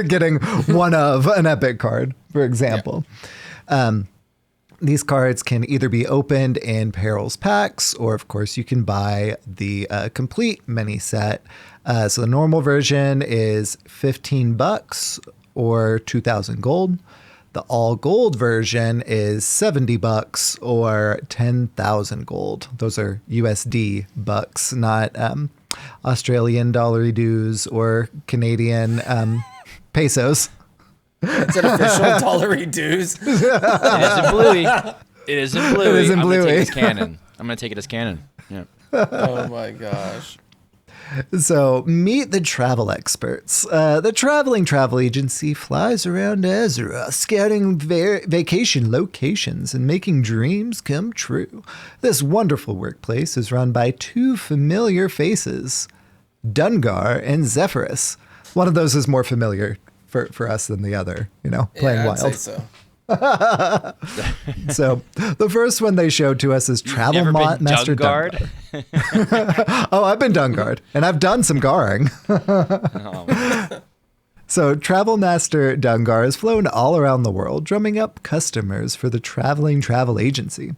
getting one of an epic card, for example. Yeah. These cards can either be opened in Perils packs, or of course you can buy the complete mini set. So the normal version is $15 or 2,000 gold. The all gold version is $70 or 10,000 gold. Those are USD bucks, not Australian dollary-doos or Canadian pesos. It's an official dollary dues. It is in Bluey. It is in Bluey. It is in I'm Bluey. gonna take it as canon. I'm gonna take it as canon. Yeah. Oh my gosh. So, meet the travel experts. The Traveling Travel Agency flies around Azeroth, scouting vacation locations and making dreams come true. This wonderful workplace is run by 2 familiar faces, Dungar and Zephyrus. One of those is more familiar for us than the other, playing I'd Wild. say so. So the first one they showed to us is Travel Master Dungar. Oh, I've been Dungar, and I've done some garring. So Travel Master Dungar has flown all around the world, drumming up customers for the Traveling Travel Agency.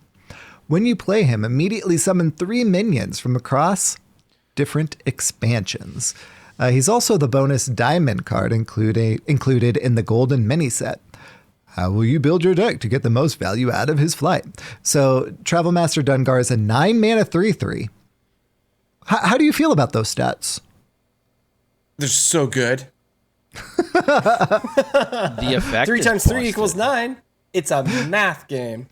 When you play him, immediately summon 3 minions from across different expansions. He's also the bonus diamond card included in the golden mini set. How will you build your deck to get the most value out of his flight? So Travel Master Dungar is a 9-mana 3/3. How do you feel about those stats? They're so good. The effect 3 is times 3 busted. equals 9. It's a math game.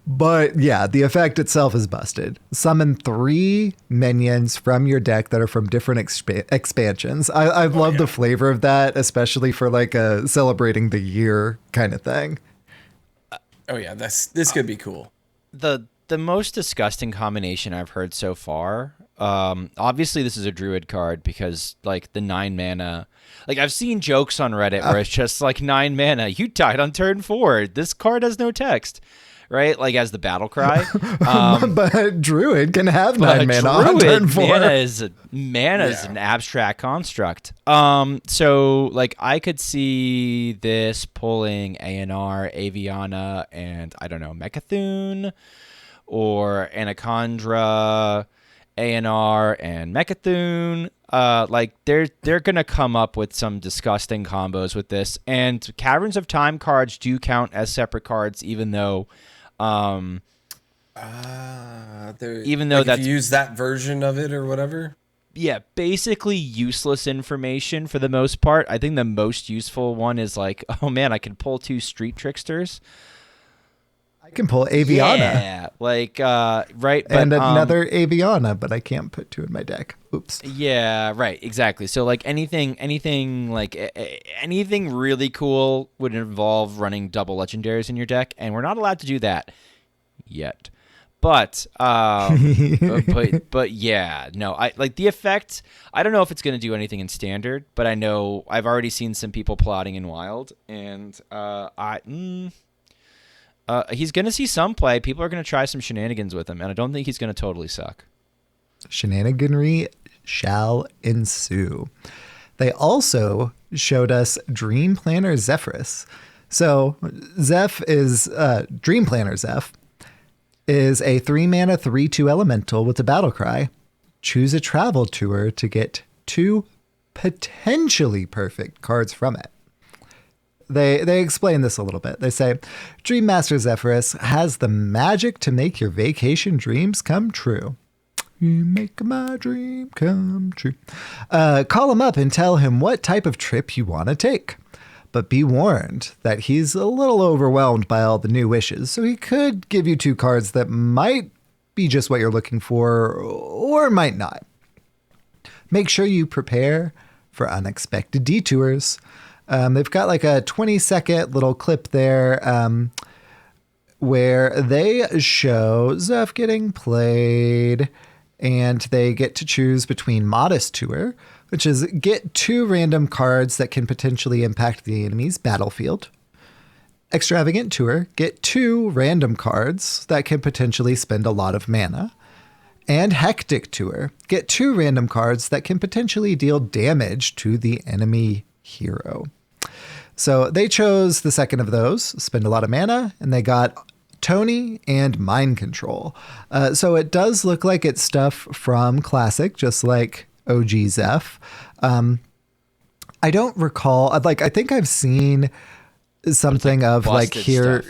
But yeah, the effect itself is busted. Summon 3 minions from your deck that are from different expansions. I love the flavor of that, especially for like a celebrating the year kind of thing. Oh yeah, this could be cool. The most disgusting combination I've heard so far. Obviously, this is a Druid card because like the 9 mana. Like I've seen jokes on Reddit where it's just like 9 mana. You died on turn 4. This card has no text. Right, like as the battle cry, but Druid can have 9 mana on turn 4. Mana is an abstract construct. So like I could see this pulling ANR, Aviana, and I don't know, Mecha'thun, or Anacondra, ANR, and Mecha'thun. Like they're gonna come up with some disgusting combos with this, and Caverns of Time cards do count as separate cards, even though. Even though like that's if you use that version of it or whatever. Yeah, basically useless information for the most part. I think the most useful one is like, oh man, I can pull 2 Street Tricksters. I can pull Aviana. Yeah, like right, but, and another Aviana, but I can't put 2 in my deck. Oops. Yeah, right, exactly. So like anything really cool would involve running double legendaries in your deck, and we're not allowed to do that yet. But but yeah, no, I like the effect. I don't know if it's going to do anything in standard, but I know I've already seen some people plotting in wild, and he's going to see some play. People are going to try some shenanigans with him, and I don't think he's going to totally suck. Shenaniganry shall ensue. They also showed us Dream Planner Zephyrus. So Zeph is Dream Planner Zeph is a 3 mana 3/2 elemental with a battle cry. Choose a travel tour to get 2 potentially perfect cards from it. They explain this a little bit. They say, Dream Master Zephyrus has the magic to make your vacation dreams come true. You make my dream come true. Call him up and tell him what type of trip you want to take. But be warned that he's a little overwhelmed by all the new wishes, so he could give you 2 cards that might be just what you're looking for or might not. Make sure you prepare for unexpected detours. They've got like a 20-second little clip there where they show Zeph getting played, and they get to choose between Modest Tour, which is get 2 random cards that can potentially impact the enemy's battlefield. Extravagant Tour, get 2 random cards that can potentially spend a lot of mana. And Hectic Tour, get 2 random cards that can potentially deal damage to the enemy hero. So they chose the second of those, spend a lot of mana, and they got Tony and Mind Control. So it does look like it's stuff from Classic, just like OG Zeph. I don't recall, I think I've seen something of like here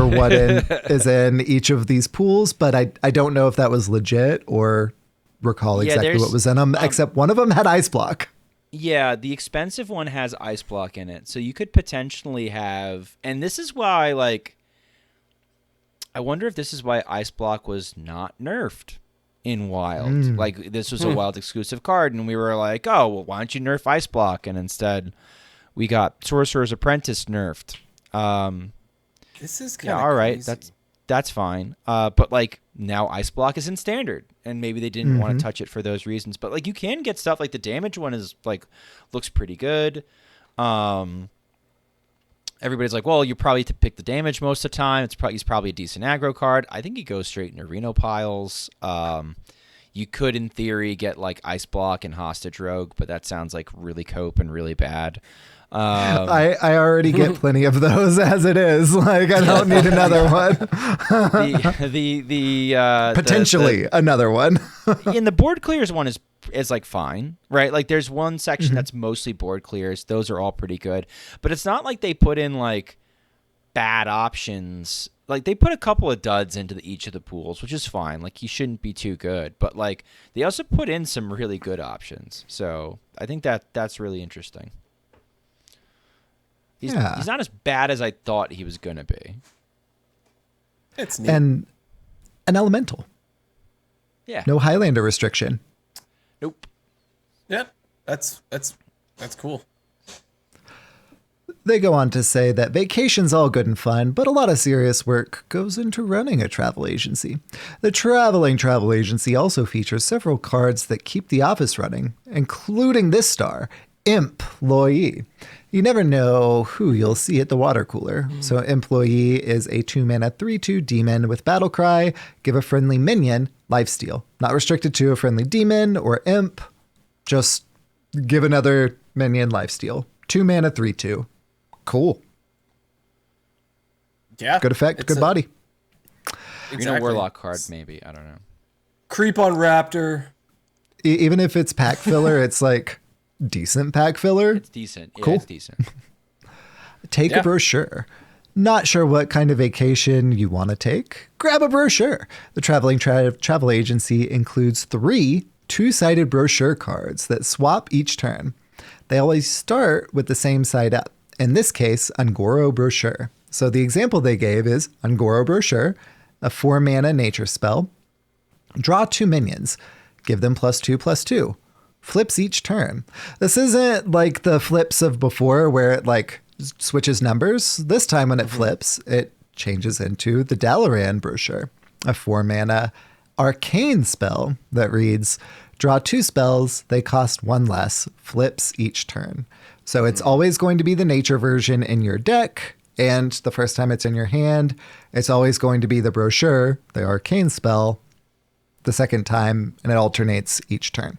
what is in each of these pools, but I don't know if that was legit or recall exactly what was in them, except one of them had Ice Block. Yeah, the expensive one has Ice Block in it, so you could potentially have, and this is why, like, I wonder if this is why Ice Block was not nerfed in Wild. Like, this was a Wild exclusive card, and we were like, oh, well, why don't you nerf Ice Block? And instead, we got Sorcerer's Apprentice nerfed. This is kind of all right. crazy. That's fine. But like now Ice Block is in standard, and maybe they didn't want to touch it for those reasons. But like you can get stuff like the damage one is like looks pretty good. Everybody's like, well, you probably have to pick the damage most of the time. He's probably a decent aggro card. I think he goes straight into Reno piles. You could, in theory, get like Ice Block and Hostage Rogue, but that sounds like really cope and really bad. I already get plenty of those as it is. Like I don't need another one. Potentially another one. And the board clears one is like fine, right? Like there's one section that's mostly board clears. Those are all pretty good, but it's not like they put in like bad options. Like they put a couple of duds into each of the pools, which is fine. Like he shouldn't be too good, but like they also put in some really good options. So I think that's really interesting. He's not as bad as I thought he was going to be. It's neat. And an elemental. Yeah. No Highlander restriction. Nope. Yep. That's cool. They go on to say that vacation's all good and fun, but a lot of serious work goes into running a travel agency. The traveling travel agency also features several cards that keep the office running, including this star, Employee. You never know who you'll see at the water cooler. So Employee is a 2-mana 3/2 demon with Battle Cry. Give a friendly minion lifesteal. Not restricted to a friendly demon or imp. Just give another minion lifesteal. 2-mana 3/2. Cool. Yeah. Good effect, good body. Exactly. Green Warlock card, maybe. I don't know. Creep on Raptor. Even if it's pack filler, it's like decent pack filler. It's decent. Yeah, Cool. it's decent. Take a brochure. Not sure what kind of vacation you want to take? Grab a brochure. The traveling travel agency includes 3 two-sided brochure cards that swap each turn. They always start with the same side up. In this case, Ungoro Brochure. So the example they gave is Ungoro Brochure, a 4-mana nature spell. Draw 2 minions. Give them +2/+2. Flips each turn. This isn't like the flips of before where it like switches numbers. This time when it flips, it changes into the Dalaran Brochure, a 4-mana arcane spell that reads, draw 2 spells, they cost 1 less, flips each turn. So it's always going to be the nature version in your deck, and the first time it's in your hand, it's always going to be the brochure, the arcane spell, the second time, and it alternates each turn.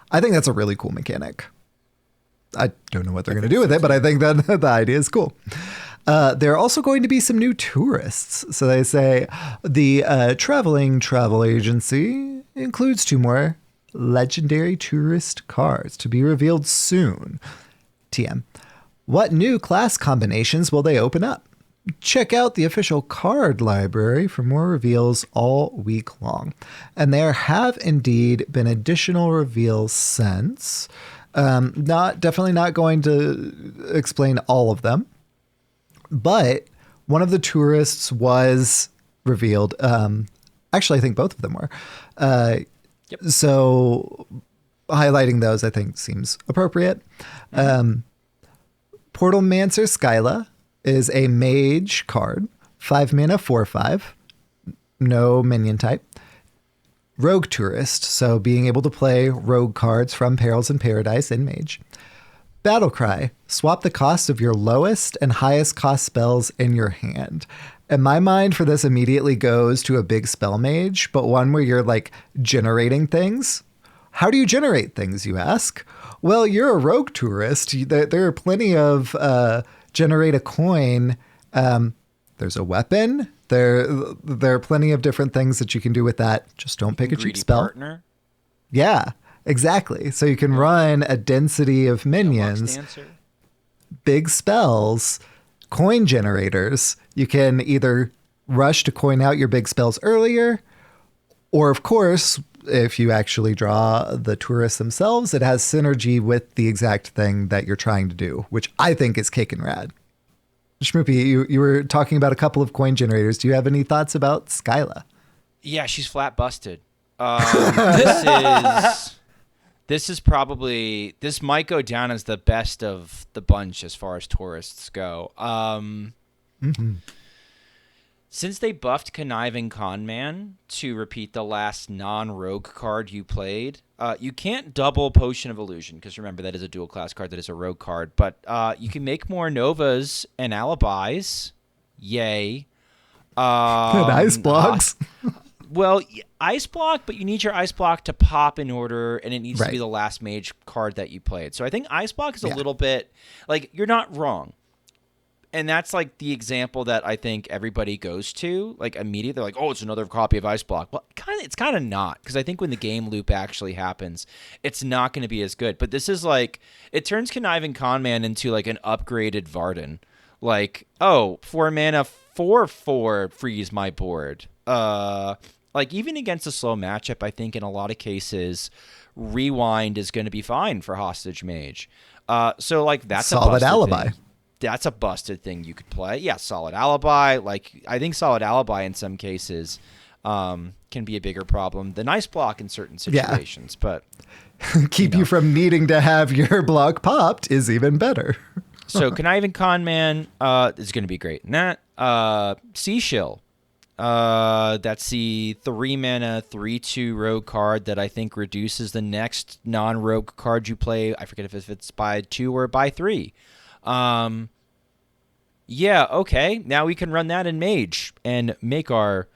I think that's a really cool mechanic. I don't know what they're going to do with it, but I think that the idea is cool. There are also going to be some new tourists. So they say the traveling travel agency includes 2 more legendary tourist cards to be revealed soon. TM. What new class combinations will they open up? Check out the official card library for more reveals all week long. And there have indeed been additional reveals since. Definitely not going to explain all of them. But one of the tourists was revealed. Actually, I think both of them were. So highlighting those, I think, seems appropriate. Portalmancer Skyla is a mage card. 5 mana, 4/5. No minion type. Rogue Tourist, so being able to play rogue cards from Perils in Paradise in Mage. Battlecry, swap the cost of your lowest and highest cost spells in your hand. And my mind for this immediately goes to a big spell mage, but one where you're like generating things. How do you generate things, you ask? Well, you're a rogue tourist. There are plenty of generate a coin. There's a weapon. There are plenty of different things that you can do with that. Just don't pick a cheap spell. Partner. Yeah, exactly. So you can run a density of minions, big spells, coin generators. You can either rush to coin out your big spells earlier, or of course, if you actually draw the tourists themselves, it has synergy with the exact thing that you're trying to do, which I think is kicking rad. Schmoopy, you were talking about a couple of coin generators. Do you have any thoughts about Skyla? Yeah, she's flat busted. This might go down as the best of the bunch as far as tourists go. Since they buffed Conniving Conman to repeat the last non-rogue card you played, you can't double Potion of Illusion, because remember, that is a dual class card that is a rogue card, but you can make more Novas and Alibis. Yay. Ice blocks. Well, Ice Block, but you need your Ice Block to pop in order, and it needs to be the last mage card that you played. So I think Ice Block is a little bit, like, you're not wrong. And that's like the example that I think everybody goes to, like immediately. They're like, "Oh, it's another copy of Ice Block." Well, it's kind of not, because I think when the game loop actually happens, it's not going to be as good. But this is like, it turns Conniving Conman into like an upgraded Varden. Like, oh, 4 mana, 4/4 freeze my board. Like even against a slow matchup, I think in a lot of cases, Rewind is going to be fine for Hostage Mage. So like that's solid a alibi. thing. that's a busted thing you could play. Yeah, Solid Alibi. Like, I think Solid Alibi in some cases can be a bigger problem than Ice Block in certain situations. But keep you from needing to have your block popped is even better. So Conniving Con Man is going to be great in that. Sea Shill. That's the 3-mana 3/2 rogue card that I think reduces the next non-rogue card you play. I forget if it's by 2 or by 3. Yeah, okay. Now we can run that in Mage and make our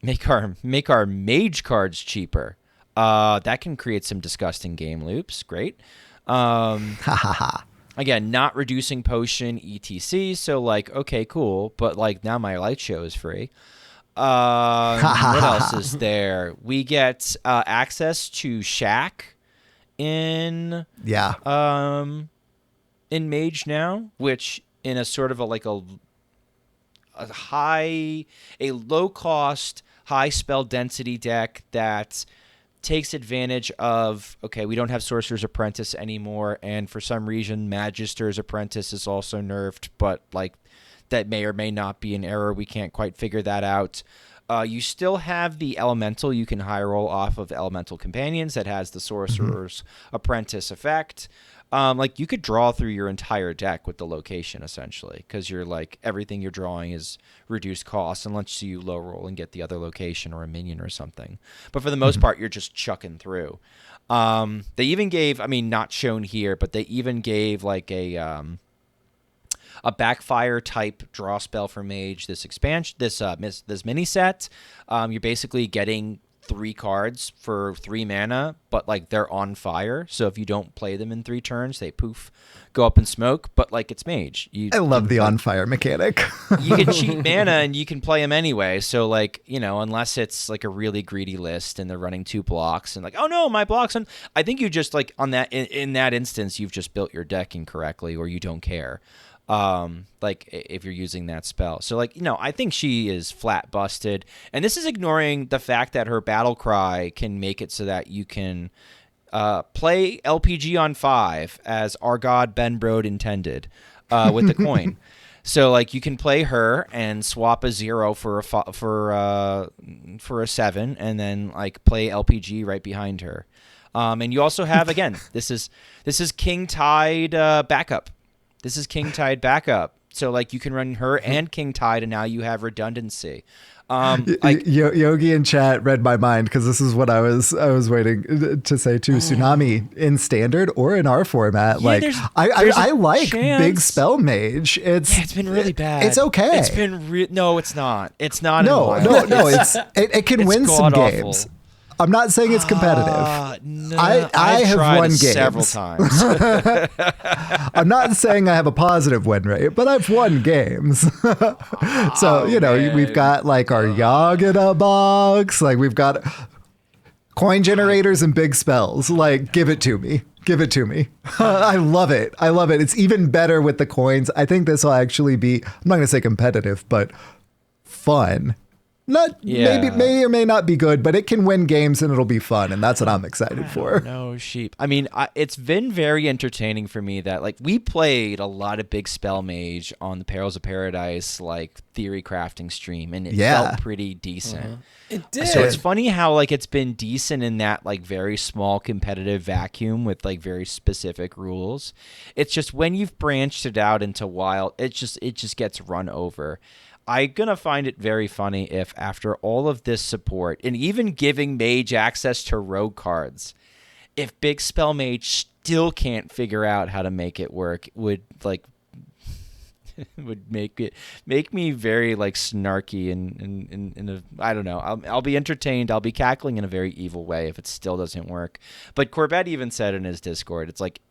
Mage cards cheaper. That can create some disgusting game loops. Great. Again, not reducing potion etc. So like, okay, cool. But like now my light show is free. What else is there? We get access to Shack in Mage now, which in a sort of a low cost, high spell density deck that takes advantage of, okay, we don't have Sorcerer's Apprentice anymore, and for some reason Magister's Apprentice is also nerfed, but like that may or may not be an error. We can't quite figure that out. You still have the Elemental you can high roll off of Elemental Companions that has the Sorcerer's Apprentice effect. Like you could draw through your entire deck with the location essentially, because you're like everything you're drawing is reduced cost unless you low roll and get the other location or a minion or something. But for the most part, you're just chucking through. They even gave, I mean, not shown here, but they even gave like a backfire type draw spell for Mage. This expansion, this mini set, you're basically getting 3 cards for 3 mana, but like they're on fire. So if you don't play them in 3 turns, they poof, go up in smoke. But like it's Mage. I love the on fire mechanic. You can cheat mana and you can play them anyway. So like, you know, unless it's like a really greedy list and they're running 2 blocks and like, oh no, my blocks. And I think you just like on that in that instance, you've just built your deck incorrectly or you don't care. Like if you're using that spell. So like, you know, I think she is flat busted, and this is ignoring the fact that her battle cry can make it so that you can play LPG on 5 as our god Ben Brode intended with the coin. So like you can play her and swap a 0 for a 7 and then like play LPG right behind her. And you also have, again, this is King Tide backup. This is King Tide backup. So like you can run her and King Tide, and now you have redundancy. Yogi in chat read my mind because this is what I was waiting to say too. Tsunami in standard or in our format, Yeah, like I like chance. big spell mage. It's been really bad. It's okay. It's been no, it's not. It's not. No. It can win some god-awful. games. I'm not saying it's competitive. No, I have tried won games several times. I'm not saying I have a positive win rate, but I've won games. So, you know, we've got like our Yogg in a box. Like we've got coin generators and big spells. Like give it to me. Give it to me. I love it. I love it. It's even better with the coins. I think this will actually be, I'm not going to say competitive, but fun. May or may not be good, but it can win games and it'll be fun, and that's what I'm excited for. No sheep. I mean, it's been very entertaining for me that like we played a lot of big spell mage on the Perils of Paradise like theory crafting stream, and it felt pretty decent. It did. So it's funny how like it's been decent in that like very small competitive vacuum with like very specific rules. It's just when you've branched it out into wild, it just gets run over. I'm going to find it very funny if after all of this support and even giving Mage access to rogue cards, if Big Spell Mage still can't figure out how to make it work, would make me very like snarky and I don't know. I'll be entertained. I'll be cackling in a very evil way if it still doesn't work. But Corbett even said in his Discord, it's like,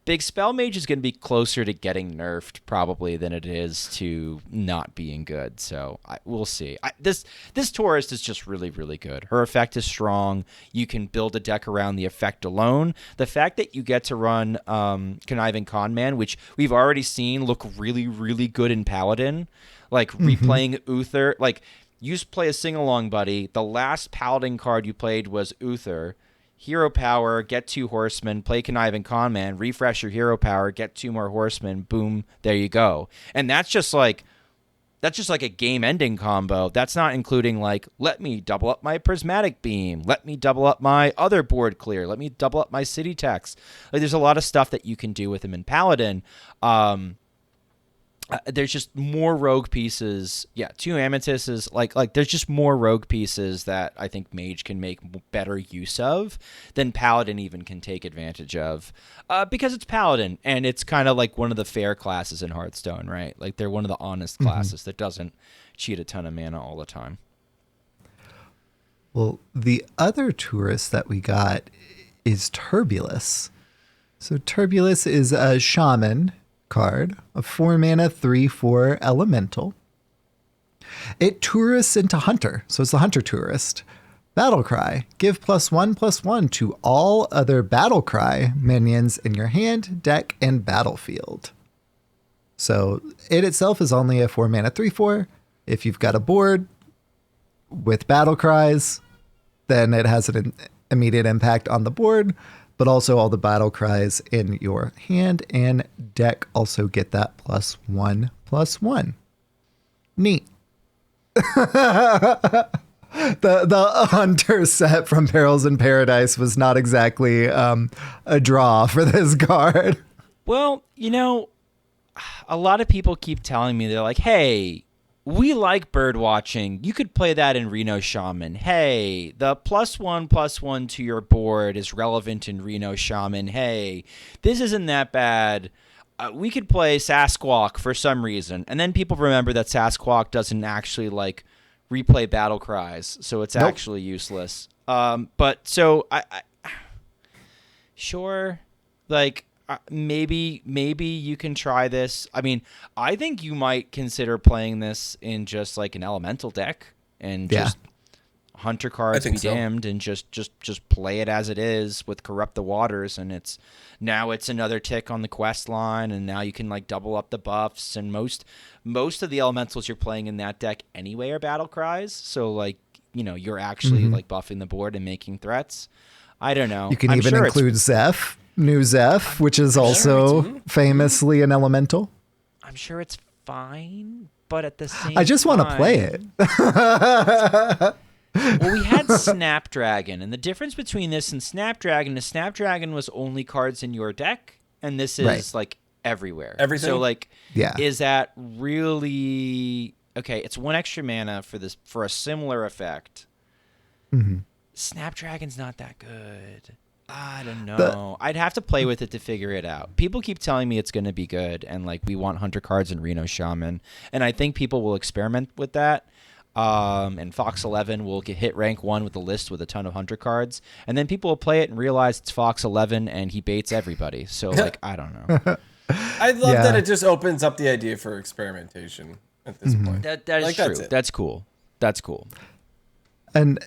Big Spell Mage is going to be closer to getting nerfed probably than it is to not being good. So we'll see. This Tourist is just really, really good. Her effect is strong. You can build a deck around the effect alone. The fact that you get to run Conniving Conman, which we've already seen look really, really good in Paladin, like replaying Uther. Like you play a sing-along, buddy. The last Paladin card you played was Uther. hero power, get 2 horsemen, play Conniving Con Man, refresh your hero power, get 2 more horsemen, boom, there you go. And that's just like a game-ending combo. That's not including like, let me double up my Prismatic Beam, let me double up my other board clear, let me double up my City Text. Like, there's a lot of stuff that you can do with him in Paladin. There's just more rogue pieces. Yeah, 2 Amethysts, like there's just more rogue pieces that I think Mage can make better use of than Paladin even can take advantage of, because it's Paladin and it's kind of like one of the fair classes in Hearthstone, right? Like they're one of the honest classes that doesn't cheat a ton of mana all the time. Well, the other tourist that we got is Turbulus. So Turbulus is a shaman card, a 4 mana 3/4 elemental. It tourists into Hunter, so it's the Hunter tourist. Battlecry, give +1/+1 to all other Battlecry minions in your hand, deck, and battlefield. So it itself is only a 4 mana 3/4. If you've got a board with Battlecries, then it has an immediate impact on the board. But also all the battle cries in your hand and deck also get that +1/+1. Neat. The Hunter set from Perils in Paradise was not exactly a draw for this card. Well, a lot of people keep telling me, they're like, hey, we like bird watching. You could play that in Reno Shaman. Hey, the +1/+1 to your board is relevant in Reno Shaman. Hey, this isn't that bad. We could play Sasquatch for some reason. And then people remember that Sasquatch doesn't actually like replay battle cries, so it's actually useless. But so I sure, like, maybe you can try this. I mean, I think you might consider playing this in just like an elemental deck and just Hunter cards be damned and just play it as it is with Corrupt the Waters, and it's another tick on the quest line, and now you can like double up the buffs, and most of the elementals you're playing in that deck anyway are battle cries, so like, you're actually like buffing the board and making threats. I don't know. You can even include Zeph. New Zeph, which is also famously an elemental. I'm sure it's fine, but at the same I just want to play it. Well, we had Snapdragon, and the difference between this and Snapdragon is Snapdragon was only cards in your deck, and this is like everywhere. Everything? So like, is that really okay? It's 1 extra mana for a similar effect. Snapdragon's not that good. I don't know. I'd have to play with it to figure it out. People keep telling me it's going to be good, and like we want Hunter cards in Reno Shaman, and I think people will experiment with that. And Fox 11 will hit rank 1 with a list with a ton of Hunter cards, and then people will play it and realize it's Fox 11 and he baits everybody. So like, I don't know. I love that it just opens up the idea for experimentation at this point. That is like, true. That's cool. That's cool. And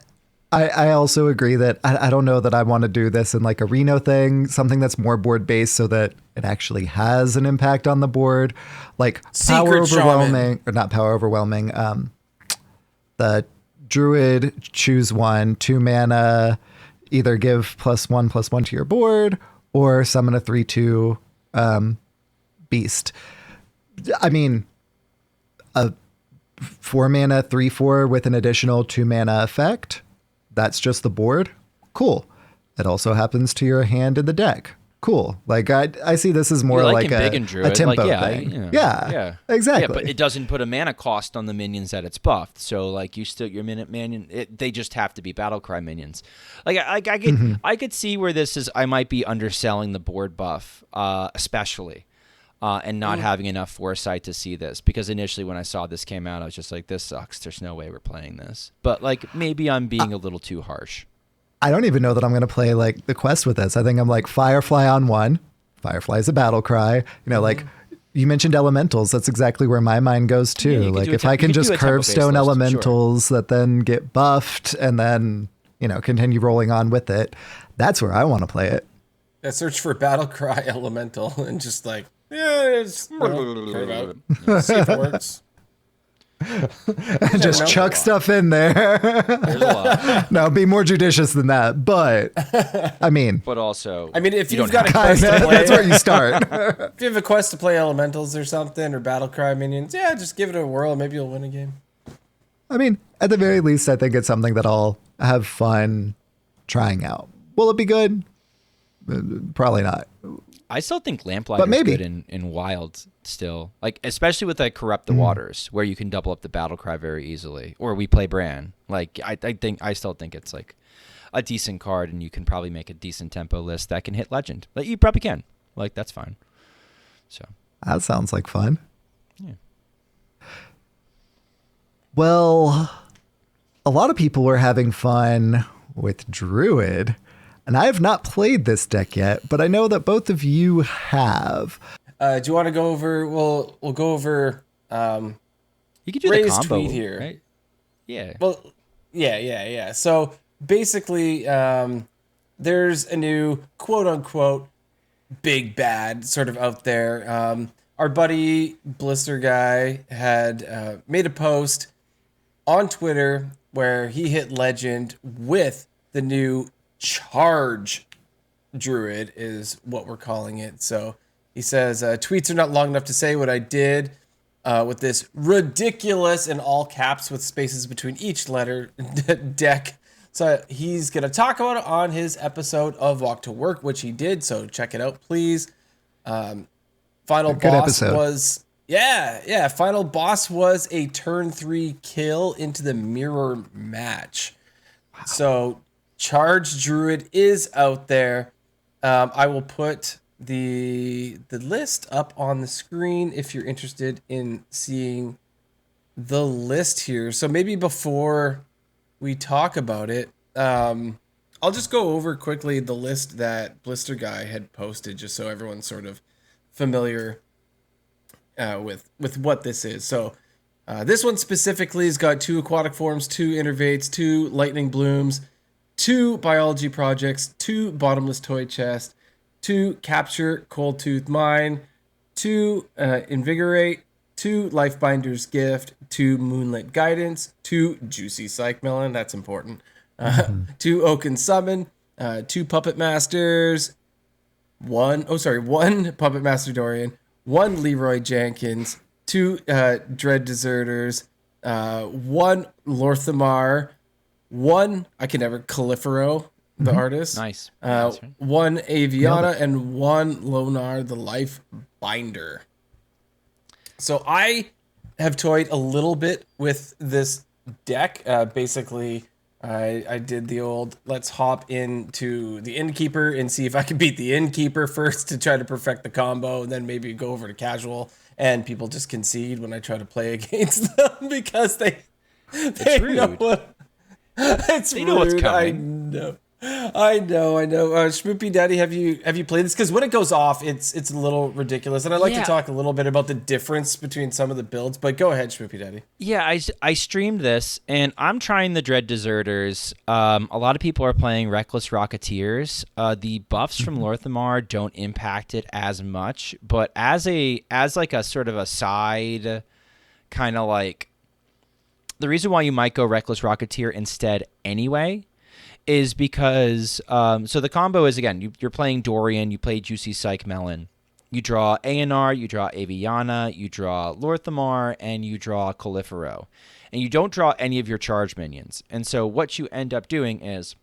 I also agree that I don't know that I want to do this in like a Reno thing, something that's more board based so that it actually has an impact on the board. Like Power Overwhelming, or not Power Overwhelming, the Druid, choose 1, 2 mana, either give +1/+1 to your board or summon a 3/2 beast. I mean, a 4 mana 3/4 with an additional 2 mana effect. That's just the board. Cool. It also happens to your hand in the deck. Cool. Like I see this as more like a tempo thing. Yeah, exactly. Yeah, but it doesn't put a mana cost on the minions that it's buffed. So like your minute minion, they just have to be Battlecry minions. Like I could see where this is. I might be underselling the board buff, especially. And not having enough foresight to see this, because initially when I saw this came out, I was just like, this sucks. There's no way we're playing this. But like, maybe I'm being a little too harsh. I don't even know that I'm going to play like the quest with this. I think I'm like Firefly on 1. Firefly is a battle cry. Like you mentioned elementals. That's exactly where my mind goes too. Yeah, like if I can just curve stone elementals that then get buffed and then, continue rolling on with it. That's where I want to play it. Yeah, search for battle cry elemental and just like, see if it works. And just know. chuck stuff in there. There's a lot. No, be more judicious than that. But I mean, But also, I mean, if you you've don't got a have quest to play, that's where you start. if you have a quest to play elementals or something or battlecry minions, yeah, just give it a whirl. Maybe you'll win a game. I mean, at the very least, I think it's something that I'll have fun trying out. Will it be good? Probably not. I still think Lamplighter is maybe. good in Wild still. Like, especially with, like, Corrupt the Waters, where you can double up the battle cry very easily. Or we play Bran. Like, I still think it's, like, a decent card, and you can probably make a decent tempo list that can hit Legend. Like, you probably can. Like, that's fine. So. That sounds like fun. Yeah. Well, a lot of people were having fun with Druid, and I have not played this deck yet, but I know that both of you have. Do you want to go over? We'll go over. You could do Ray's the combo tweet here. right? Yeah. Well, yeah. So basically, there's a new quote unquote big bad sort of out there. Our buddy Blister Guy had made a post on Twitter where he hit Legend with the new Charrrrrge Druid, is what we're calling it. So he says, tweets are not long enough to say what I did with this ridiculous, in all caps with spaces between each letter, deck. So he's going to talk about it on his episode of Walk to Work, which he did. So check it out, please. Final Good boss episode. was... Final boss was a turn 3 kill into the mirror match. Wow. So Charrrrrge Druid is out there. I will put the list up on the screen if you're interested in seeing the list here. So maybe before we talk about it, I'll just go over quickly the list that Blister Guy had posted, just so everyone's sort of familiar with what this is. So this one specifically has got 2 aquatic forms, 2 innervates, 2 lightning blooms, 2 biology projects, 2 bottomless toy chest, 2 capture cold tooth mine, 2 invigorate, 2 lifebinder's gift, 2 moonlit guidance, 2 juicy psych melon, that's important, 2 oaken summon, 2 puppet masters, 1 puppet master Dorian, 1 Leroy Jenkins, 2 Dread Deserters, 1 Lorthamar, 1 Califero, the artist. Nice. 1 Aviana, and 1 Lonar, the Life Binder. So I have toyed a little bit with this deck. Basically, I did the old, let's hop into the Innkeeper and see if I can beat the Innkeeper first to try to perfect the combo, and then maybe go over to casual, and people just concede when I try to play against them because they rude. know what it's They rude. know what's coming. I know. Schmoopydady, have you played this? Because when it goes off, it's a little ridiculous, and I'd like to talk a little bit about the difference between some of the builds. But go ahead, Schmoopydady. Yeah, I streamed this, and I'm trying the Dread Deserters. A lot of people are playing Reckless Rocketeers. The buffs from Lorthamar don't impact it as much, but as like a sort of a side kind of like, the reason why you might go Reckless Rocketeer instead anyway is because, so the combo is, again, you're playing Dorian, you play Juicy Psych Melon. You draw ANR, you draw Aviana, you draw Lorthamar, and you draw Califero. And you don't draw any of your charge minions. And so what you end up doing is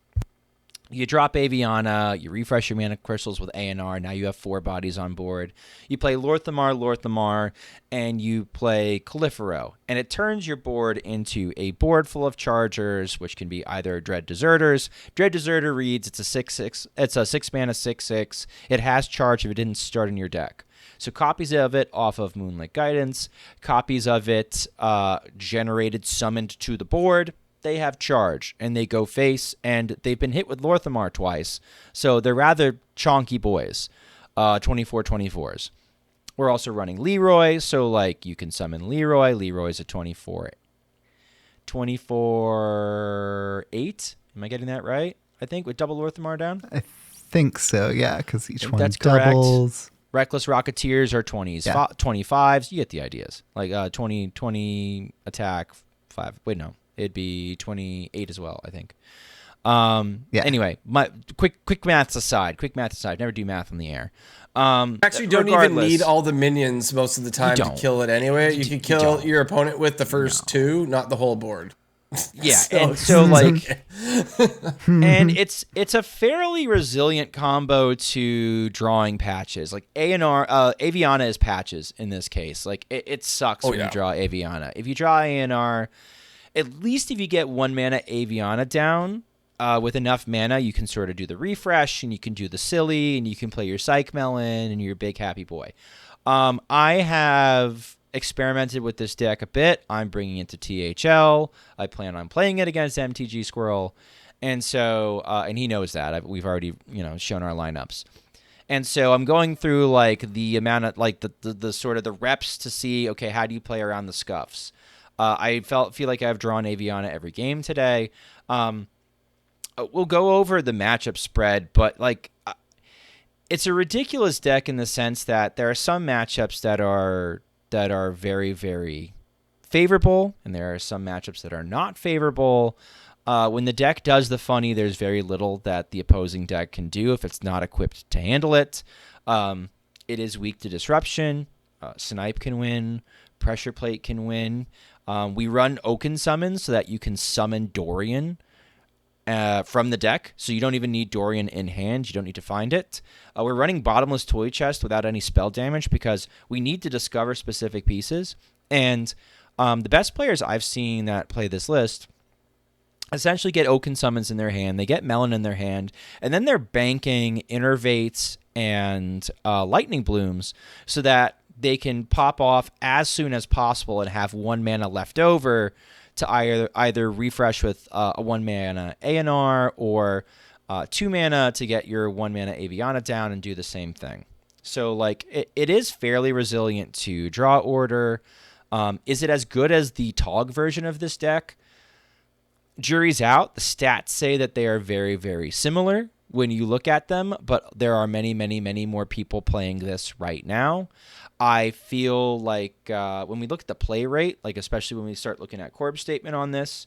you drop Aviana, you refresh your mana crystals with ANR, now you have 4 bodies on board. You play Lorthamar, and you play Califero. And it turns your board into a board full of chargers, which can be either Dread Deserters. Dread Deserter reads, it's a 6/6, it's a 6 mana 6/6. It has charge if it didn't start in your deck. So copies of it off of Moonlit Guidance, copies of it generated, summoned to the board. They have charge, and they go face, and they've been hit with Lorthamar twice, so they're rather chonky boys, 24/24s. We're also running Leroy, so like you can summon Leroy. Leroy's a 24/8. Am I getting that right? I think with double Lorthamar down? I think so, yeah, because each one That's correct. doubles. Reckless Rocketeers are 20s, 25s. You get the ideas. Like 20 attack, 5. Wait, no. It'd be 28 as well, I think. Anyway, my quick maths aside. Never do math on the air. Actually, don't even need all the minions most of the time to kill it anyway. You could kill your opponent with the first 2, not the whole board. Yeah, and so like, and it's a fairly resilient combo to drawing patches. Like A&R, Aviana is patches in this case. Like it sucks when you draw Aviana. If you draw A&R, at least if you get 1 mana Aviana down, with enough mana, you can sort of do the refresh, and you can do the silly, and you can play your Psych Melon, and you're a big happy boy. I have experimented with this deck a bit. I'm bringing it to THL. I plan on playing it against MTG Squirrel, and so and he knows that. We've already shown our lineups, and so I'm going through like the amount of like the sort of the reps to see, okay, how do you play around the scuffs? I feel like I've drawn Aviana every game today. We'll go over the matchup spread, but like it's a ridiculous deck in the sense that there are some matchups that are very, very favorable, and there are some matchups that are not favorable. When the deck does the funny, there's very little that the opposing deck can do if it's not equipped to handle it. It is weak to disruption. Snipe can win. Pressure Plate can win. We run Oaken summons so that you can summon Dorian from the deck, so you don't even need Dorian in hand. You don't need to find it. We're running Bottomless Toy Chest without any spell damage because we need to discover specific pieces. And the best players I've seen that play this list essentially get Oaken Summons in their hand, they get Melon in their hand, and then they're banking Innervates and Lightning Blooms so that they can pop off as soon as possible and have 1 mana left over to either refresh with a 1 mana A&R or 2 mana to get your 1 mana Aviana down and do the same thing. So like it is fairly resilient to draw order. Is it as good as the Tog version of this deck? Jury's out. The stats say that they are very, very similar when you look at them, but there are many, many, many more people playing this right now. I feel like when we look at the play rate, like especially when we start looking at Corb's statement on this,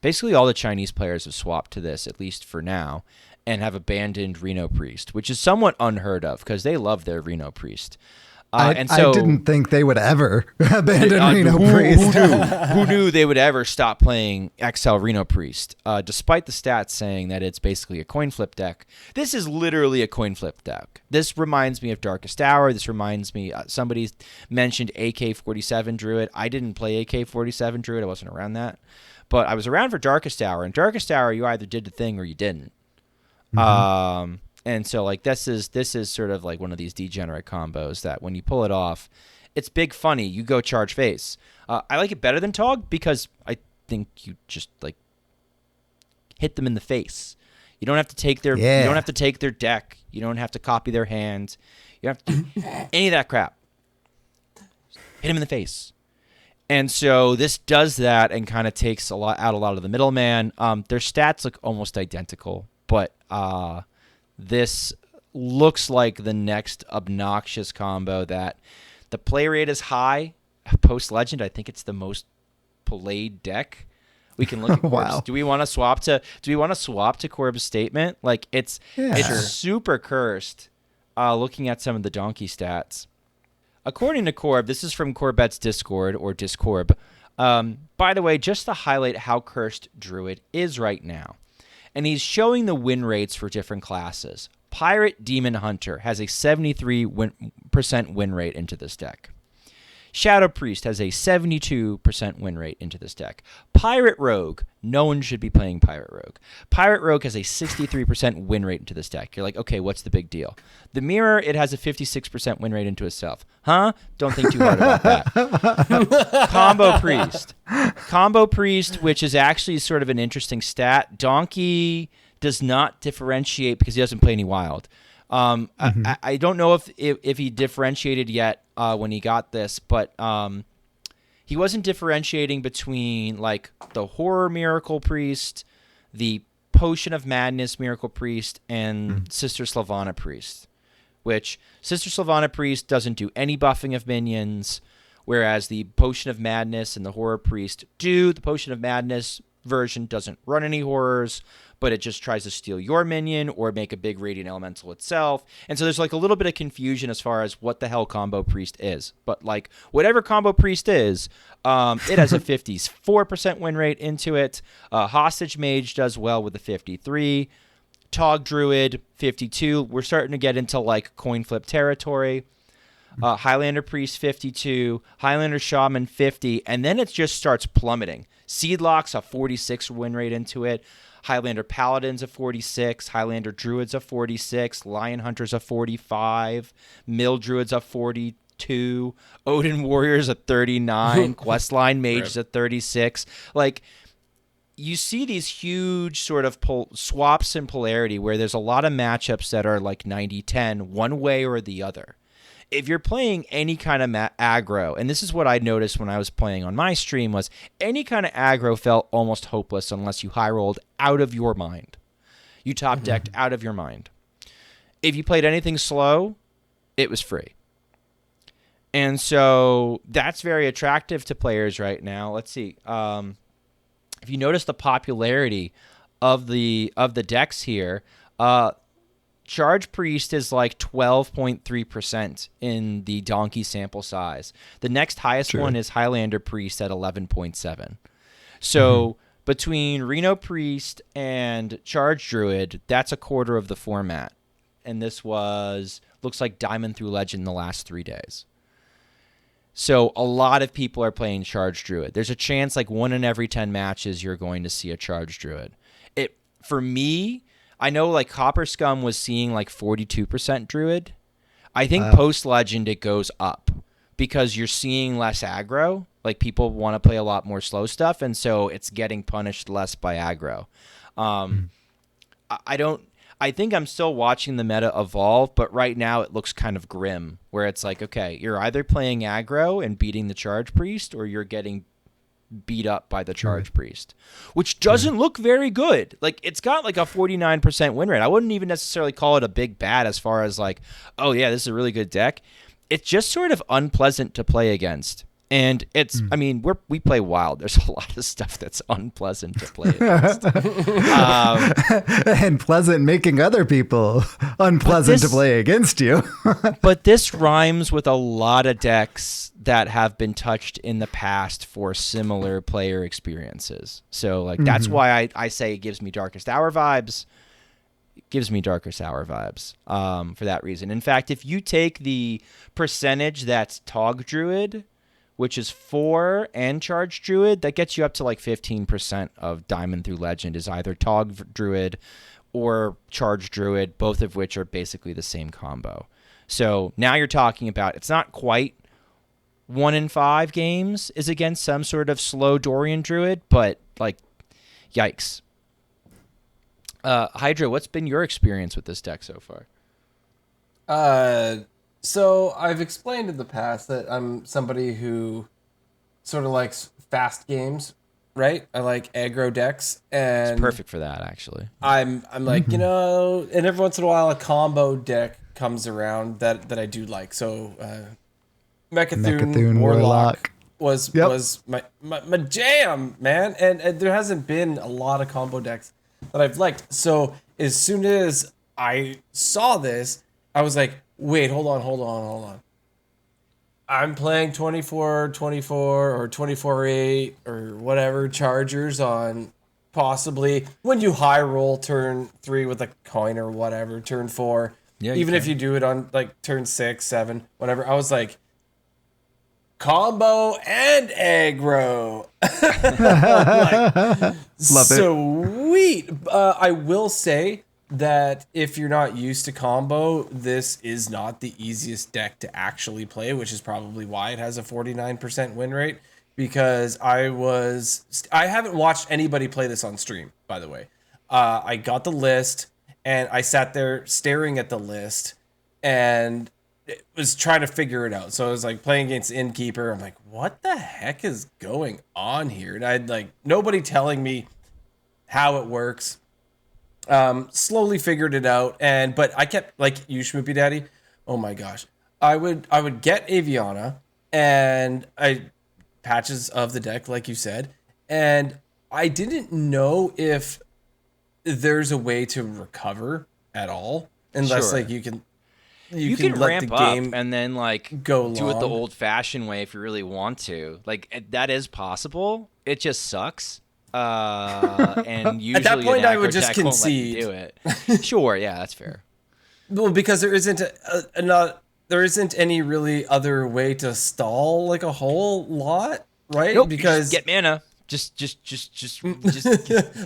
basically all the Chinese players have swapped to this, at least for now, and have abandoned Reno Priest, which is somewhat unheard of because they love their Reno Priest. I didn't think they would ever abandon Reno Priest. Who knew they would ever stop playing XL Reno Priest, despite the stats saying that it's basically a coin flip deck. This is literally a coin flip deck. This reminds me of Darkest Hour. This reminds me, somebody mentioned AK-47 Druid. I didn't play AK-47 Druid. I wasn't around that. But I was around for Darkest Hour. And Darkest Hour, you either did the thing or you didn't. Mm-hmm. And so, like, this is sort of like one of these degenerate combos that when you pull it off, it's big funny. You go charge face. I like it better than Tog because I think you just like hit them in the face. You don't have to take their. You don't have to take their deck. You don't have to copy their hand. You don't have to do any of that crap. Hit them in the face. And so this does that and kind of takes out a lot of the middleman. Their stats look almost identical, but this looks like the next obnoxious combo that the play rate is high. Post Legend, I think it's the most played deck. We can look at Corb's. Wow. Do we want to swap to Corb's statement? Like it's super cursed. Looking at some of the donkey stats. According to Corb, this is from Corbet's Discord or Discorb. By the way, just to highlight how cursed Druid is right now. And he's showing the win rates for different classes. Pirate Demon Hunter has a 73% win rate into this deck. Shadow Priest has a 72% win rate into this deck. Pirate Rogue, no one should be playing Pirate Rogue. Pirate Rogue has a 63% win rate into this deck. You're like, okay, what's the big deal? The Mirror, it has a 56% win rate into itself. Huh? Don't think too hard about that. Combo Priest, which is actually sort of an interesting stat. Donkey does not differentiate because he doesn't play any wild. I don't know if he differentiated yet when he got this, but he wasn't differentiating between like the Horror Miracle Priest, the Potion of Madness Miracle Priest, and Sister Slavana Priest, which Sister Sylvana Priest doesn't do any buffing of minions, whereas the Potion of Madness and the Horror Priest do. The Potion of Madness version doesn't run any horrors, but it just tries to steal your minion or make a big Radiant Elemental itself. And so there's like a little bit of confusion as far as what the hell Combo Priest is. But like whatever Combo Priest is, it has a 54% win rate into it. Hostage Mage does well with a 53. Tog Druid, 52. We're starting to get into like coin flip territory. Highlander Priest, 52. Highlander Shaman, 50. And then it just starts plummeting. Seedlock's a 46 win rate into it. Highlander Paladin's a 46. Highlander Druid's a 46. Lion Hunter's a 45. Mill Druid's a 42. Odin Warrior's a 39. Questline Mage's a 36. Like, you see these huge sort of swaps in polarity where there's a lot of matchups that are like 90-10 one way or the other. If you're playing any kind of aggro, and this is what I noticed when I was playing on my stream, was any kind of aggro felt almost hopeless unless you high rolled out of your mind. You top decked out of your mind. If you played anything slow, it was free. And so that's very attractive to players right now. Let's see. If you notice the popularity of the decks here, Charge Priest is like 12.3% in the donkey sample size. The next highest one is Highlander Priest at 11.7. So between Reno Priest and Charge Druid, that's a quarter of the format. And this looks like Diamond through Legend the last 3 days. So a lot of people are playing Charge Druid. There's a chance like 1 in every 10 matches you're going to see a Charge Druid. For me, I know like Copper Scum was seeing like 42% Druid. I think post-Legend it goes up because you're seeing less aggro. Like people want to play a lot more slow stuff, and so it's getting punished less by aggro. I think I'm still watching the meta evolve, but right now it looks kind of grim, where it's like, okay, you're either playing aggro and beating the Charge Priest, or you're getting beat up by the Charge Priest, which doesn't look very good. Like, it's got like a 49% win rate. I wouldn't even necessarily call it a big bad as far as like, oh yeah, this is a really good deck. It's just sort of unpleasant to play against. And it's, I mean, we play Wild. There's a lot of stuff that's unpleasant to play against. And pleasant making other people unpleasant to play against you. But this rhymes with a lot of decks that have been touched in the past for similar player experiences. So, like, that's why I say it gives me Darkest Hour vibes. It gives me Darkest Hour vibes for that reason. In fact, if you take the percentage that's Tog Druid, which is 4, and Charge Druid, that gets you up to like 15% of Diamond through Legend is either Tog Druid or Charge Druid, both of which are basically the same combo. So now you're talking about, it's not quite 1 in 5 games is against some sort of slow Dorian Druid, but like, yikes. Hydra, what's been your experience with this deck so far? So I've explained in the past that I'm somebody who sort of likes fast games, right? I like aggro decks, and It's perfect for that, actually. I'm like, and every once in a while a combo deck comes around that I do like. So Mechathoon Warlock was my jam, man. And there hasn't been a lot of combo decks that I've liked. So as soon as I saw this, I was like, wait, hold on. I'm playing 24-24 or 24-8 or whatever chargers on possibly when you high roll turn 3 with a coin or whatever, turn 4. Yeah, even if you do it on like turn 6, 7, whatever. I was like, combo and aggro. Love it. Sweet. I will say that if you're not used to combo, this is not the easiest deck to actually play, which is probably why it has a 49% win rate, because I haven't watched anybody play this on stream, by the way. I got the list and I sat there staring at the list and was trying to figure it out. So I was like playing against Innkeeper. I'm like, what the heck is going on here? And I had like nobody telling me how it works. Slowly figured it out, but I kept, like you, Schmoopydady, Oh my gosh. I would get Aviana and patches of the deck, like you said, and I didn't know if there's a way to recover at all, unless Sure. like you can let ramp the game up and then like go do it the long. old-fashioned way if you really want to. Like that is possible. It just sucks. And usually At that point, an I would aggro just deck won't let you concede. do it. Sure, yeah, that's fair. Well, because there isn't there isn't any really other way to stall like a whole lot, right? Nope, Because you just get mana. Just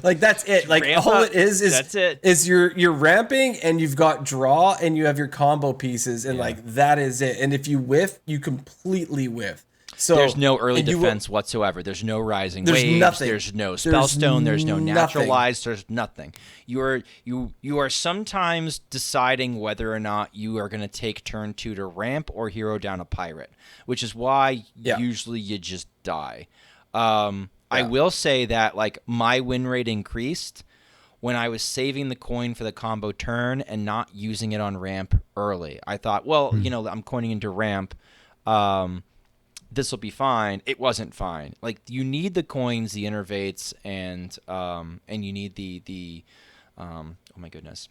like that's it. Like ramp all up. it is That's it. is you're ramping and you've got draw and you have your combo pieces and like that is it. And if you whiff, you completely whiff. So There's no early and you defense whatsoever. There's no rising There's waves. nothing. There's no There's spellstone. There's no nothing. naturalized. There's nothing. You are sometimes deciding whether or not you are going to take turn 2 to ramp or hero down a pirate, which is why usually you just die. I will say that like my win rate increased when I was saving the coin for the combo turn and not using it on ramp early. I thought, well, I'm coining into ramp. This will be fine. It wasn't fine. Like you need the coins, the innervates, and you need the oh my goodness,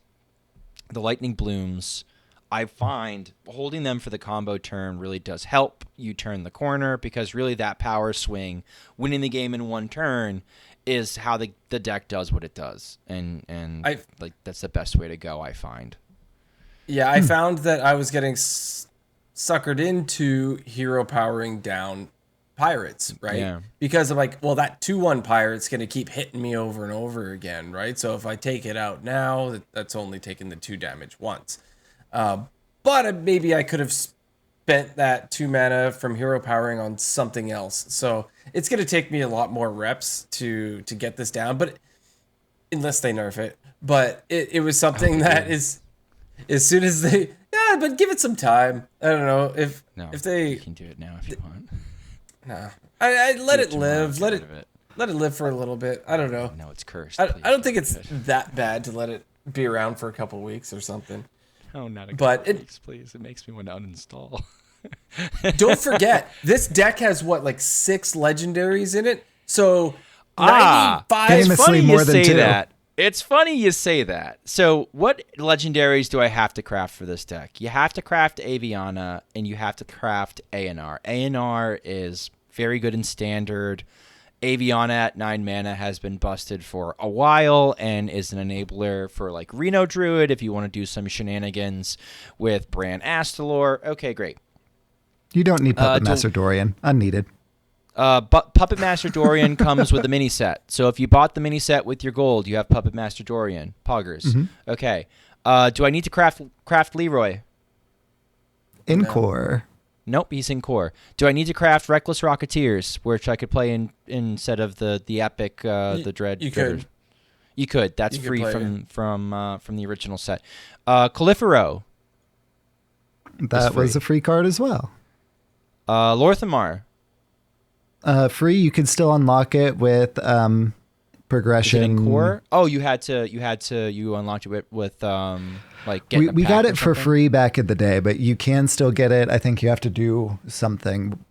the lightning blooms. I find holding them for the combo turn really does help you turn the corner, because really that power swing, winning the game in one turn, is how the deck does what it does, and like that's the best way to go, I find. Yeah, I found that I was getting suckered into hero powering down pirates, right? Yeah. Because I'm like, well, that 2/1 pirate's going to keep hitting me over and over again, right? So if I take it out now, that's only taking the 2 damage once. But maybe I could have spent that 2 mana from hero powering on something else. So it's going to take me a lot more reps to get this down, but unless they nerf it. But it was something that is, as soon as they, but give it some time. I don't know if they you can do it now if you want. No, I let it live. Let Get it rid of let it live for a little bit. I don't know. No, it's cursed. I Please don't think it's get rid of that bad to let it be around for a couple weeks or something. it. Oh, not a but couple it- weeks, please. It makes me want to uninstall. Don't forget, this deck has what, like 6 legendaries in it. So 95. Famously It's funny more you than say 2. that. It's funny you say that. So what legendaries do I have to craft for this deck? You have to craft Aviana, and you have to craft ANR. ANR is very good in standard. Aviana at 9 mana has been busted for a while and is an enabler for like Reno Druid if you want to do some shenanigans with Bran Astalor. Okay, great. You don't need Puppet don't- Master Dorian. Unneeded. But Puppet Master Dorian comes with the mini set. So if you bought the mini set with your gold, you have Puppet Master Dorian. Poggers. Okay. Do I need to craft Leroy? In core. Nope, he's in core. Do I need to craft Reckless Rocketeers, which I could play in instead of the epic the Dread? You Dreaders? could. You could. That's You could free play from the original set. Califero. That was free. a free card as well. Lorthamar. Free, you could still unlock it with Is it progression. in core? Oh, you unlocked it with like getting We a got pack or it for something? free back in the day, but you can still get it. I think you have to do something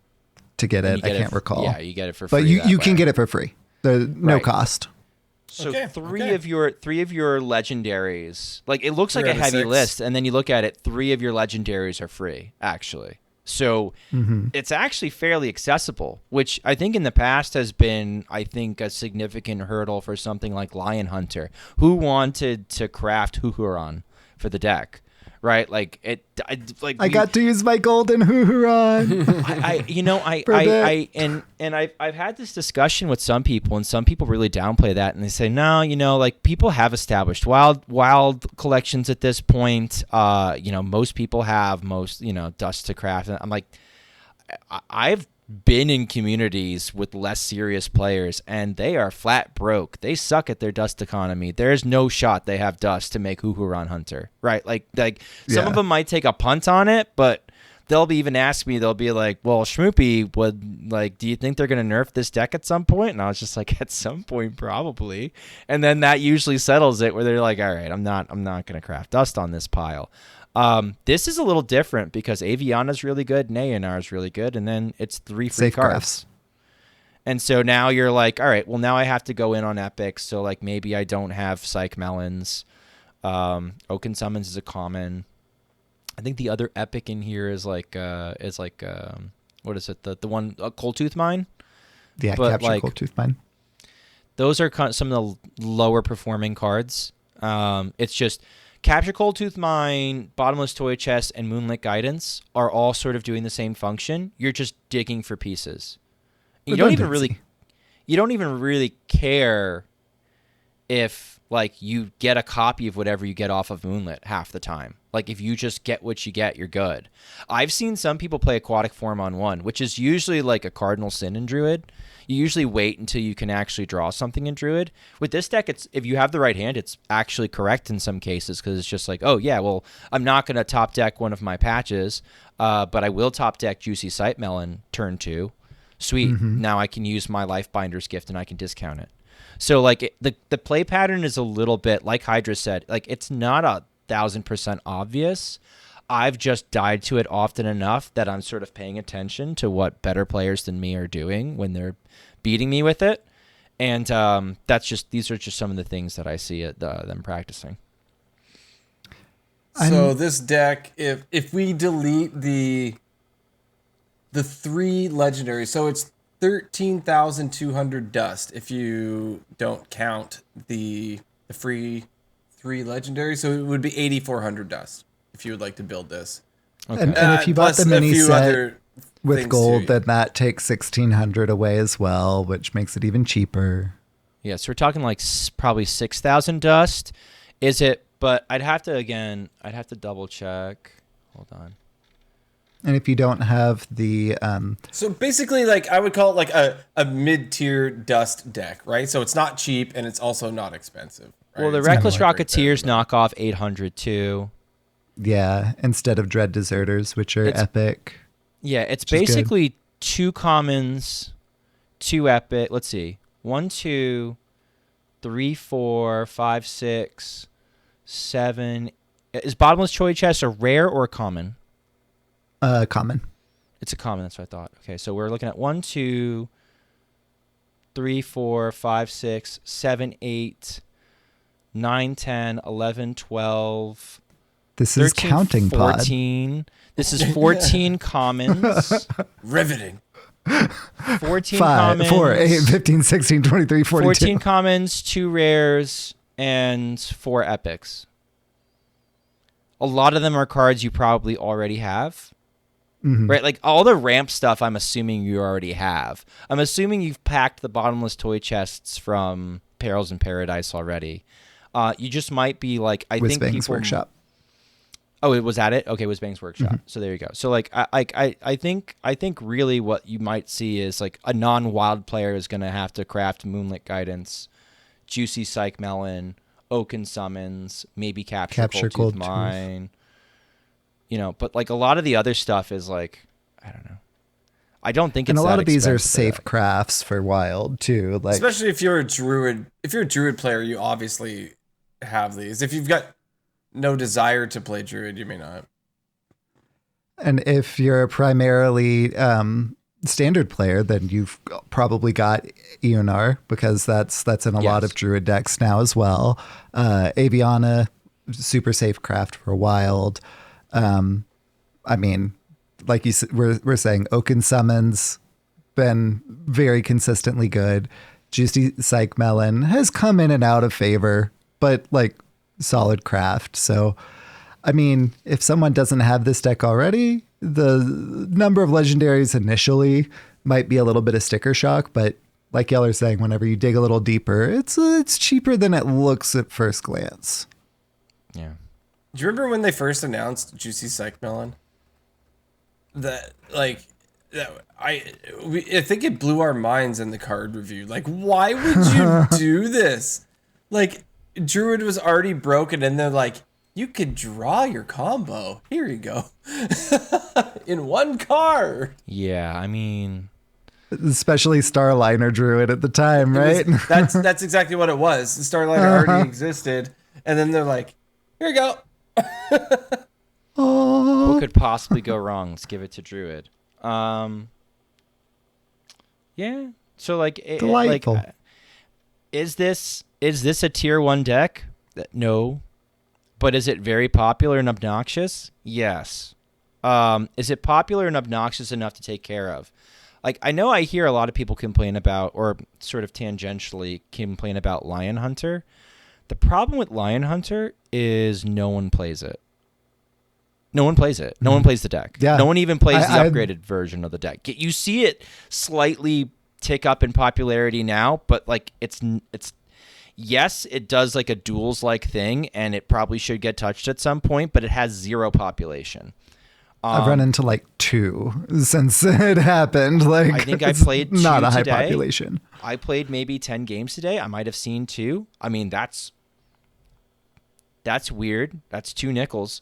to get And it. you I get can't recall. Yeah, you get it for free. But you that can way. get it for free. No Right. cost. So Okay, three okay. of your legendaries, like it looks like 3 a out of heavy 6. list, and then you look at it, 3 of your legendaries are free, actually. So it's actually fairly accessible, which I think in the past has been, I think, a significant hurdle for something like Lion Hunter, who wanted to craft Huhuron for the deck, right? Like I got to use my golden Huhuron. I've had this discussion with some people, and some people really downplay that, and they say, no, like people have established wild collections at this point. Most people have dust to craft. And I'm like, I've been in communities with less serious players, and they are flat broke. They suck at their dust economy. There's no shot they have dust to make Huhuron Hunter, right? Like some of them might take a punt on it, but they'll be even ask me, they'll be like, well, Schmoopy would like, do you think they're going to nerf this deck at some point? And I was just like, at some point, probably. And then that usually settles it where they're like, all right, I'm not going to craft dust on this pile. This is a little different because Aviana's really good, Nayanar's really good, and then it's 3 free Safe cards. crafts. And so now you're like, all right, well, now I have to go in on epics. So like maybe I don't have Psych Melons. Oaken Summons is a common. I think the other epic in here is like what is it? The one Cold Tooth Mine. Yeah, But, capture like, Cold Tooth Mine. Those are some of the lower performing cards. It's just Capture Cold Tooth Mine, Bottomless Toy Chest, and Moonlit Guidance are all sort of doing the same function. You're just digging for pieces. You don't even really care if like you get a copy of whatever you get off of Moonlit half the time. Like if you just get what you get, you're good. I've seen some people play Aquatic Form on 1, which is usually like a cardinal sin in Druid. You usually wait until you can actually draw something in Druid. With this deck, it's if you have the right hand, it's actually correct in some cases because it's just like, oh yeah, well, I'm not going to top deck one of my patches, but I will top deck Juicy Sight Melon turn 2. Sweet. Now I can use my Lifebinder's Gift and I can discount it. So like the play pattern is a little bit like Hydra said, like it's not 1,000% obvious. I've just died to it often enough that I'm sort of paying attention to what better players than me are doing when they're beating me with it. And these are just some of the things that I see them practicing. So this deck, if we delete the 3 legendaries, so it's 13,200 dust if you don't count the free 3 legendaries. So it would be 8,400 dust if you would like to build this. Okay. And if you bought the mini set with gold, too. then that takes 1,600 away as well, which makes it even cheaper. Yeah, so we're talking like probably 6,000 dust. Is it? But I'd have to double check. Hold on. And if you don't have the So basically, like I would call it like a mid-tier dust deck, right? So it's not cheap and it's also not expensive. Right? Well, the It's Reckless kinda like right Rocketeers there, knock off 800 too. yeah, instead of Dread Deserters, which are epic. Yeah, it's Which is basically 2 commons, 2 epic. Let's see. 1, 2, 3, 4, 5, 6, 7. Is Bottomless Toy Chest a rare or a common? Common. It's a common, that's what I thought. Okay, so we're looking at 1, 2, 3, 4, 5, 6, 7, 8, 9, 10, 11, 12. This is 13, counting 14. This is 14 commons. Riveting. 14 5, commons. 4, 8, 15, 16, 23, 42. 14 commons, 2 rares, and 4 epics. A lot of them are cards you probably already have. Right? Like all the ramp stuff, I'm assuming you already have. I'm assuming you've packed the bottomless toy chests from Perils in Paradise already. You just might be like, I think Whizbang's Workshop. Oh, it was at it? Okay, it was Bang's Workshop. So there you go. So like I think really what you might see is like a non-wild player is gonna have to craft Moonlit Guidance, Juicy Psych Melon, Oaken Summons, maybe Capture Cold Tooth Mine. You know, but like a lot of the other stuff is like, I don't know. I don't think it's and a lot of these are expensive. safe crafts for wild too. Like especially if you're a druid. If you're a druid player, you obviously have these. If you've got no desire to play druid, you may not. And if you're a primarily standard player, then you've probably got Eonar because that's in a lot of druid decks now as well. Aviana, super safe craft for wild. I mean, like you said, we're saying Oaken Summons been very consistently good. Juicy Psych Melon has come in and out of favor, but like solid craft. So, I mean, if someone doesn't have this deck already, the number of legendaries initially might be a little bit of sticker shock, but like Yeller's saying, whenever you dig a little deeper, it's cheaper than it looks at first glance. Yeah. Do you remember when they first announced Juicy Psych Melon? I think it blew our minds in the card review. Like, why would you do this? Like, Druid was already broken, and they're like, you could draw your combo. Here you go. In one card. Yeah, I mean, especially Starliner Druid at the time, right? That's exactly what it was. Starliner already existed, and then they're like, here you go. Oh, What could possibly go wrong? Let's give it to Druid. Yeah. So like, delightful. is this a tier 1 deck? No. But is it very popular and obnoxious? Yes. Is it popular and obnoxious enough to take care of? Like, I know I hear a lot of people complain about, or sort of tangentially complain about Lion Hunter. The problem with Lion Hunter is no one plays it. No one plays it. No one plays the deck. Yeah. No one even plays the upgraded version of the deck. You see it slightly tick up in popularity now, but like it's yes, it does like a duels-like thing, and it probably should get touched at some point, but it has zero population. I've run into like 2 since it happened. Like, I think I it's played 2 not a high today. population. I played maybe 10 games today. I might have seen 2. I mean, that's weird. That's 2 nickels.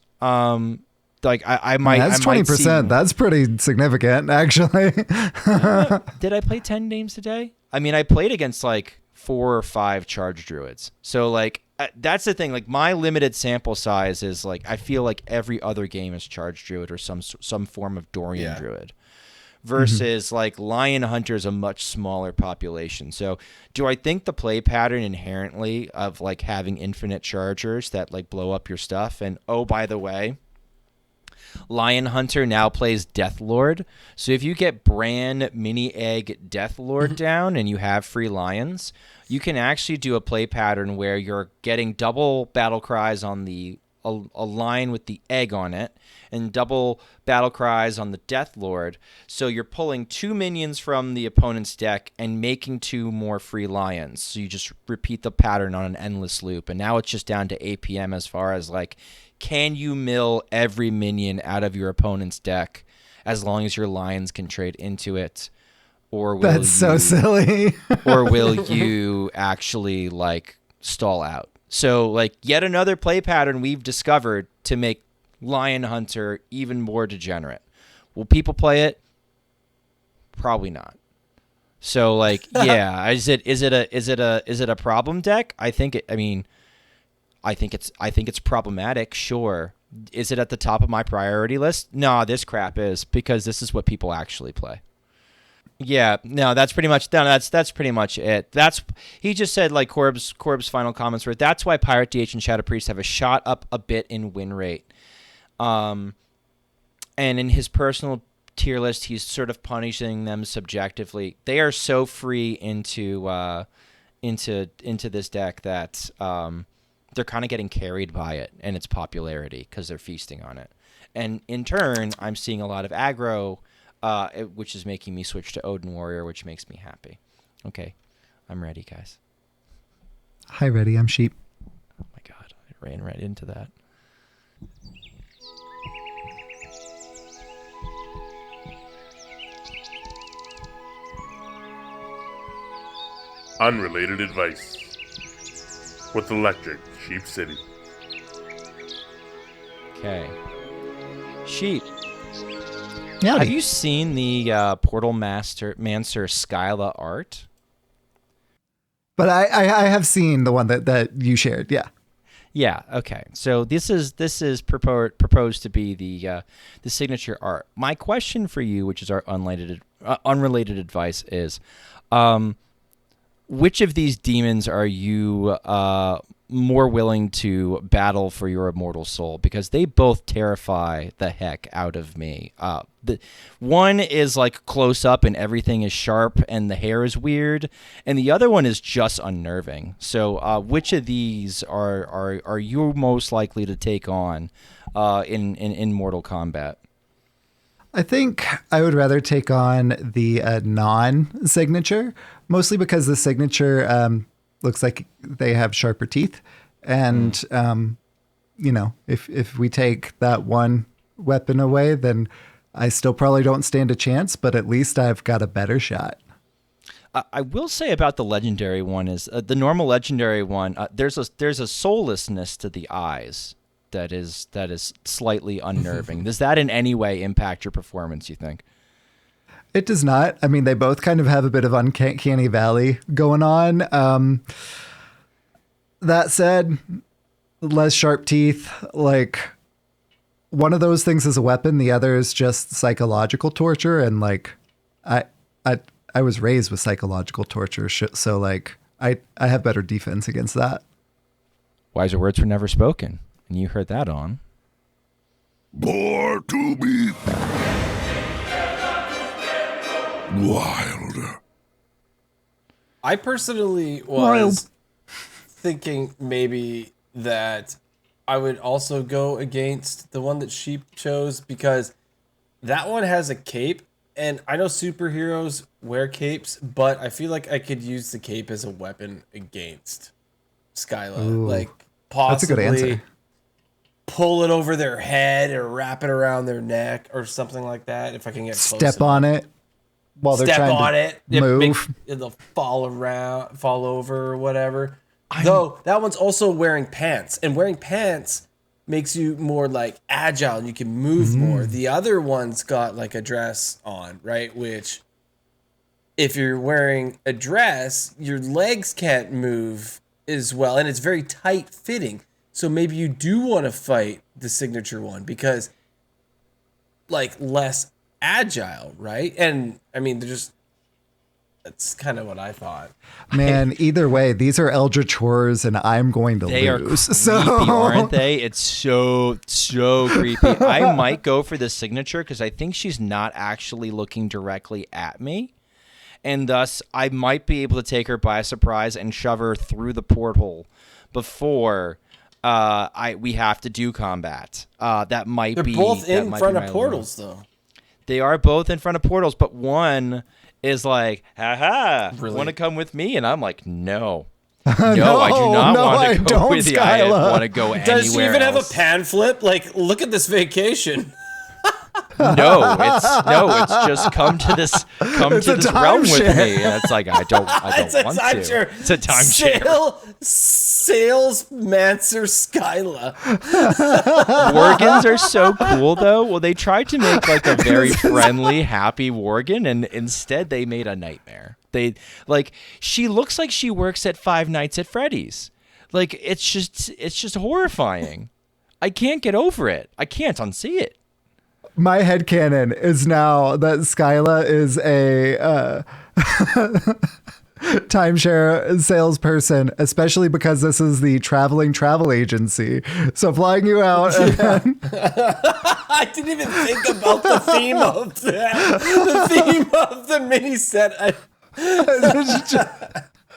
Like I might. That's 20%. That's pretty significant, actually. Did I play 10 games today? I mean, I played against like 4 or 5 charge druids. So like that's the thing. Like my limited sample size is like I feel like every other game is charge druid or some form of Dorian druid. Versus like Lion Hunter is a much smaller population. So do I think the play pattern inherently of like having infinite chargers that like blow up your stuff? And oh, by the way, Lion Hunter now plays Death Lord. So if you get Bran Mini Egg Death Lord down and you have free lions, you can actually do a play pattern where you're getting double battle cries on the a line with the egg on it and double battle cries on the Death Lord. So you're pulling 2 minions from the opponent's deck and making 2 more free lions. So you just repeat the pattern on an endless loop. And now it's just down to APM as far as like, can you mill every minion out of your opponent's deck as long as your lions can trade into it? Or will That's so silly. or will you actually like stall out? So like yet another play pattern we've discovered to make Lion Hunter even more degenerate. Will people play it? Probably not. So like yeah, is it a problem deck? I think it's problematic, sure. Is it at the top of my priority list? No, this crap is, because this is what people actually play. Yeah, no, that's pretty much it. He just said like Corb's final comments were that's why Pirate DH and Shadow Priest have a shot up a bit in win rate. And in his personal tier list, he's sort of punishing them subjectively. They are so free into this deck that they're kind of getting carried by it and its popularity because they're feasting on it. And in turn, I'm seeing a lot of aggro, which is making me switch to Odin Warrior, which makes me happy. Okay, I'm ready, guys. Hi, ready. I'm Sheep. Oh my god, I ran right into that. Unrelated Advice with Electric Sheep City. Okay. Sheep. Yeah. Have you seen the Portal Mancer Skyla art? But I have seen the one that you shared. Yeah. Yeah. Okay. So this is proposed to be the signature art. My question for you, which is our unrelated advice, is, which of these demons are you more willing to battle for your immortal soul? Because they both terrify the heck out of me. The one is like close up and everything is sharp and the hair is weird, and the other one is just unnerving. So which of these are you most likely to take on in Mortal Kombat? I think I would rather take on the non-signature, mostly because the signature looks like they have sharper teeth. And, if we take that one weapon away, then I still probably don't stand a chance, but at least I've got a better shot. I will say about the legendary one is the normal legendary one, there's a soullessness to the eyes that is slightly unnerving. Does that in any way impact your performance, you think? It does not. I mean, they both kind of have a bit of uncanny valley going on. That said, less sharp teeth, like one of those things is a weapon, the other is just psychological torture, and like I was raised with psychological torture, so like I have better defense against that. Wiser words were never spoken, and you heard that on Born to be wild. I personally was thinking maybe that I would also go against the one that Sheep chose, because that one has a cape, and I know superheroes wear capes, but I feel like I could use the cape as a weapon against Skyla. Ooh, like that's a good possibly answer. pull it over their head or wrap it around their neck or something like that if I can get close Step on it while they're step trying on to it, move. it'll fall over or whatever. Though that one's also wearing pants, and wearing pants makes you more like agile and you can move more. The other one's got like a dress on, right? Which if you're wearing a dress, your legs can't move as well, and it's very tight fitting. So maybe you do want to fight the signature one because like less agile, right? And I mean, that's kind of what I thought. Man, either way, these are Eldritch Horrors, and I'm going to They are lose. creepy, aren't they? It's so creepy. I might go for the signature because I think she's not actually looking directly at me, and thus I might be able to take her by surprise and shove her through the porthole before we have to do combat. That might They're be. both in front of my portals, though. They are both in front of portals, but one is like, haha, Really? want to come with me? And I'm like, no. No, I do not no, want I to go don't, with you. I Skyla. want to go anywhere Does she even have a else. pan flip? Like, look at this vacation. No, it's just come to this realm with timeshare. me. And it's like I don't want to. It's a timeshare. Salesmancer Skyla. Worgans are so cool though. Well, they tried to make like a very friendly, happy Worgan, and instead they made a nightmare. She looks like she works at Five Nights at Freddy's. Like it's just horrifying. I can't get over it. I can't unsee it. My headcanon is now that Skyla is a timeshare salesperson, especially because this is the traveling travel agency. So flying you out. I didn't even think about the theme of that. The theme of the mini set.